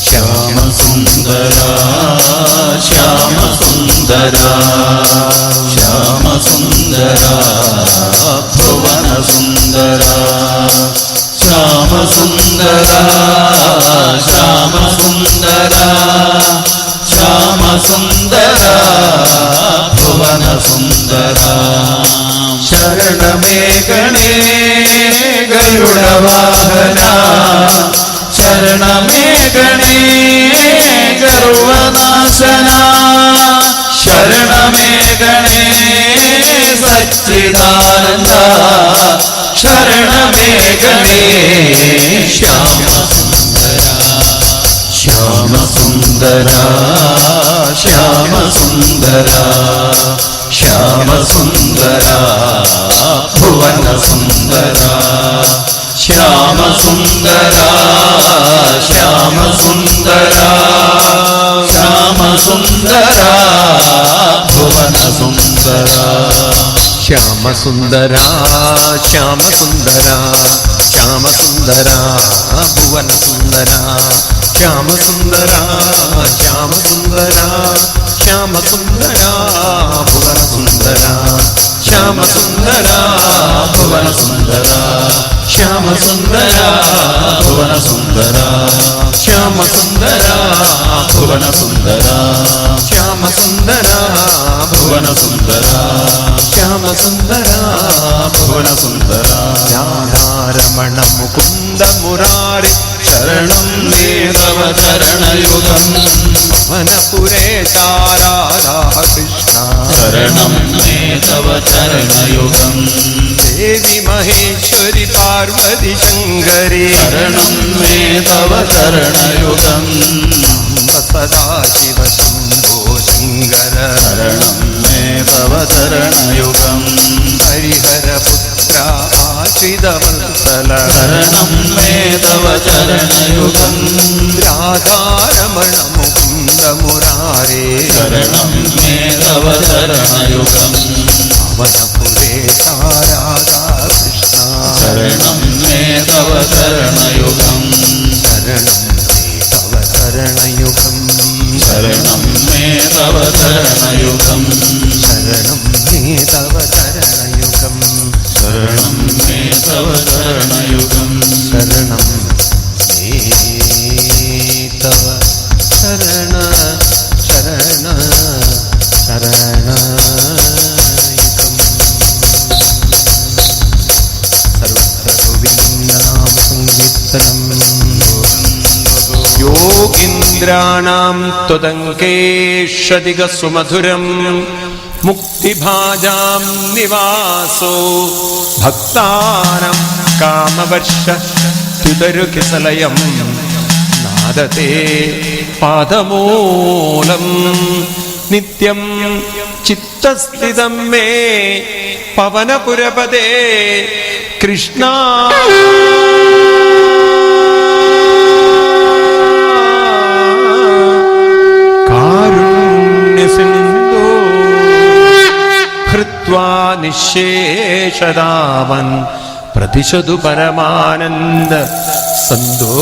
ശ്യാമസുന്ദര ശ്യാമസുന്ദര ശ്യാമസുന്ദര ഭുവനസുന്ദര ശ്യാമസുന്ദര ശ്യാമസുന്ദര ശ്യാമസുന്ദര ഭുവനസുന്ദര ശരണമേ ഗണേ ഗരുഡവാഹന ശരണമേ ഗണേ ഗർവനാശന ശരണമേ ഗണേ സച്ചിദാനന്ദ ശരണമേ ഗണേ ശ്യാമസുന്ദര ശ്യാമസുന്ദര ശ്യാമസുന്ദര ശ്യാമസുന്ദര ഭുവനസുന്ദര ശ്യാമസുന്ദര ശ്യാമസുന്ദര ശ്യാമസുന്ദര ഭുവനസുന്ദര ശ്യാമസുന്ദര ശ്യാമസുന്ദര ശ്യാമസുന്ദര ഭുവനസുന്ദര ശ്യാമസുന്ദര ശ്യാമസുന്ദര ശ്യാമസുന്ദര ഭുവനസുന്ദര ശ്യാമസുന്ദര ഭുവനസുന്ദര ശ്യാമസുന്ദര ഭുവനസുന്ദര ശ്യാമസുന്ദര ഭുവനസുന്ദര ശ്യാമസുന്ദര ഭുവനസുന്ദര ശ്യാമസുന്ദര ഭുവനസുന്ദര രാധാരമണ മുകുന്ദ മുരാരി ശരണം മേ തവ ചരണയുഗം വനപുരേശ രാധാകൃഷ്ണ ശരണം മേ തവ ചരണയുഗം ദേവി മഹേശ്വരി പാർവതി ശങ്കരി ശരണം മേ തവ ചരണയുഗം സദാശിവ ശംഭോ ശങ്കര ശരണം മേ തവ ചരണയുഗം ഹരിഹരപുത്ര ആശ്രിതവത്സല ശരണം മേ തവ ചരണയുഗം രാധാരമണ മുകുന്ദ മുരാരേ ശരണം മേ തവ ചരണയുഗം വനപുരേശ രാധാകൃഷ്ണ ശരണം മേ തവ ചരണയുഗം ശരണം തവ ചരണയുഗം ശരണം മേ തവ ചരണയുഗം ശരണം തവ ചരണയുഗം ശരണം മേ തവ ചരണയുഗം ശരണം തവ ശരണ ശരണ ശരണയുഗം സർവത്ര ഗോവിന്ദനാമ സങ്കീർത്തനം യോഗീന്ദ്രാണാം ത്വദങ്കേഷധിക സുമധുരം മുക്തിഭാജാം നിവാസോ ഭക്താനാം കാമവർഷ തുതരുകിസലയം നാദത്തെ പാദമൂലം നിത്യം ചിത്തസ്ഥിതം മേ പവനപുരപദേ കൃഷ്ണ കാരുണ്യസിന്ധോ ഹൃത്വാ നിശേഷദാവൻ പ്രതിശതു പരമാനന്ദ സന്തോഹലക്ഷ്മീം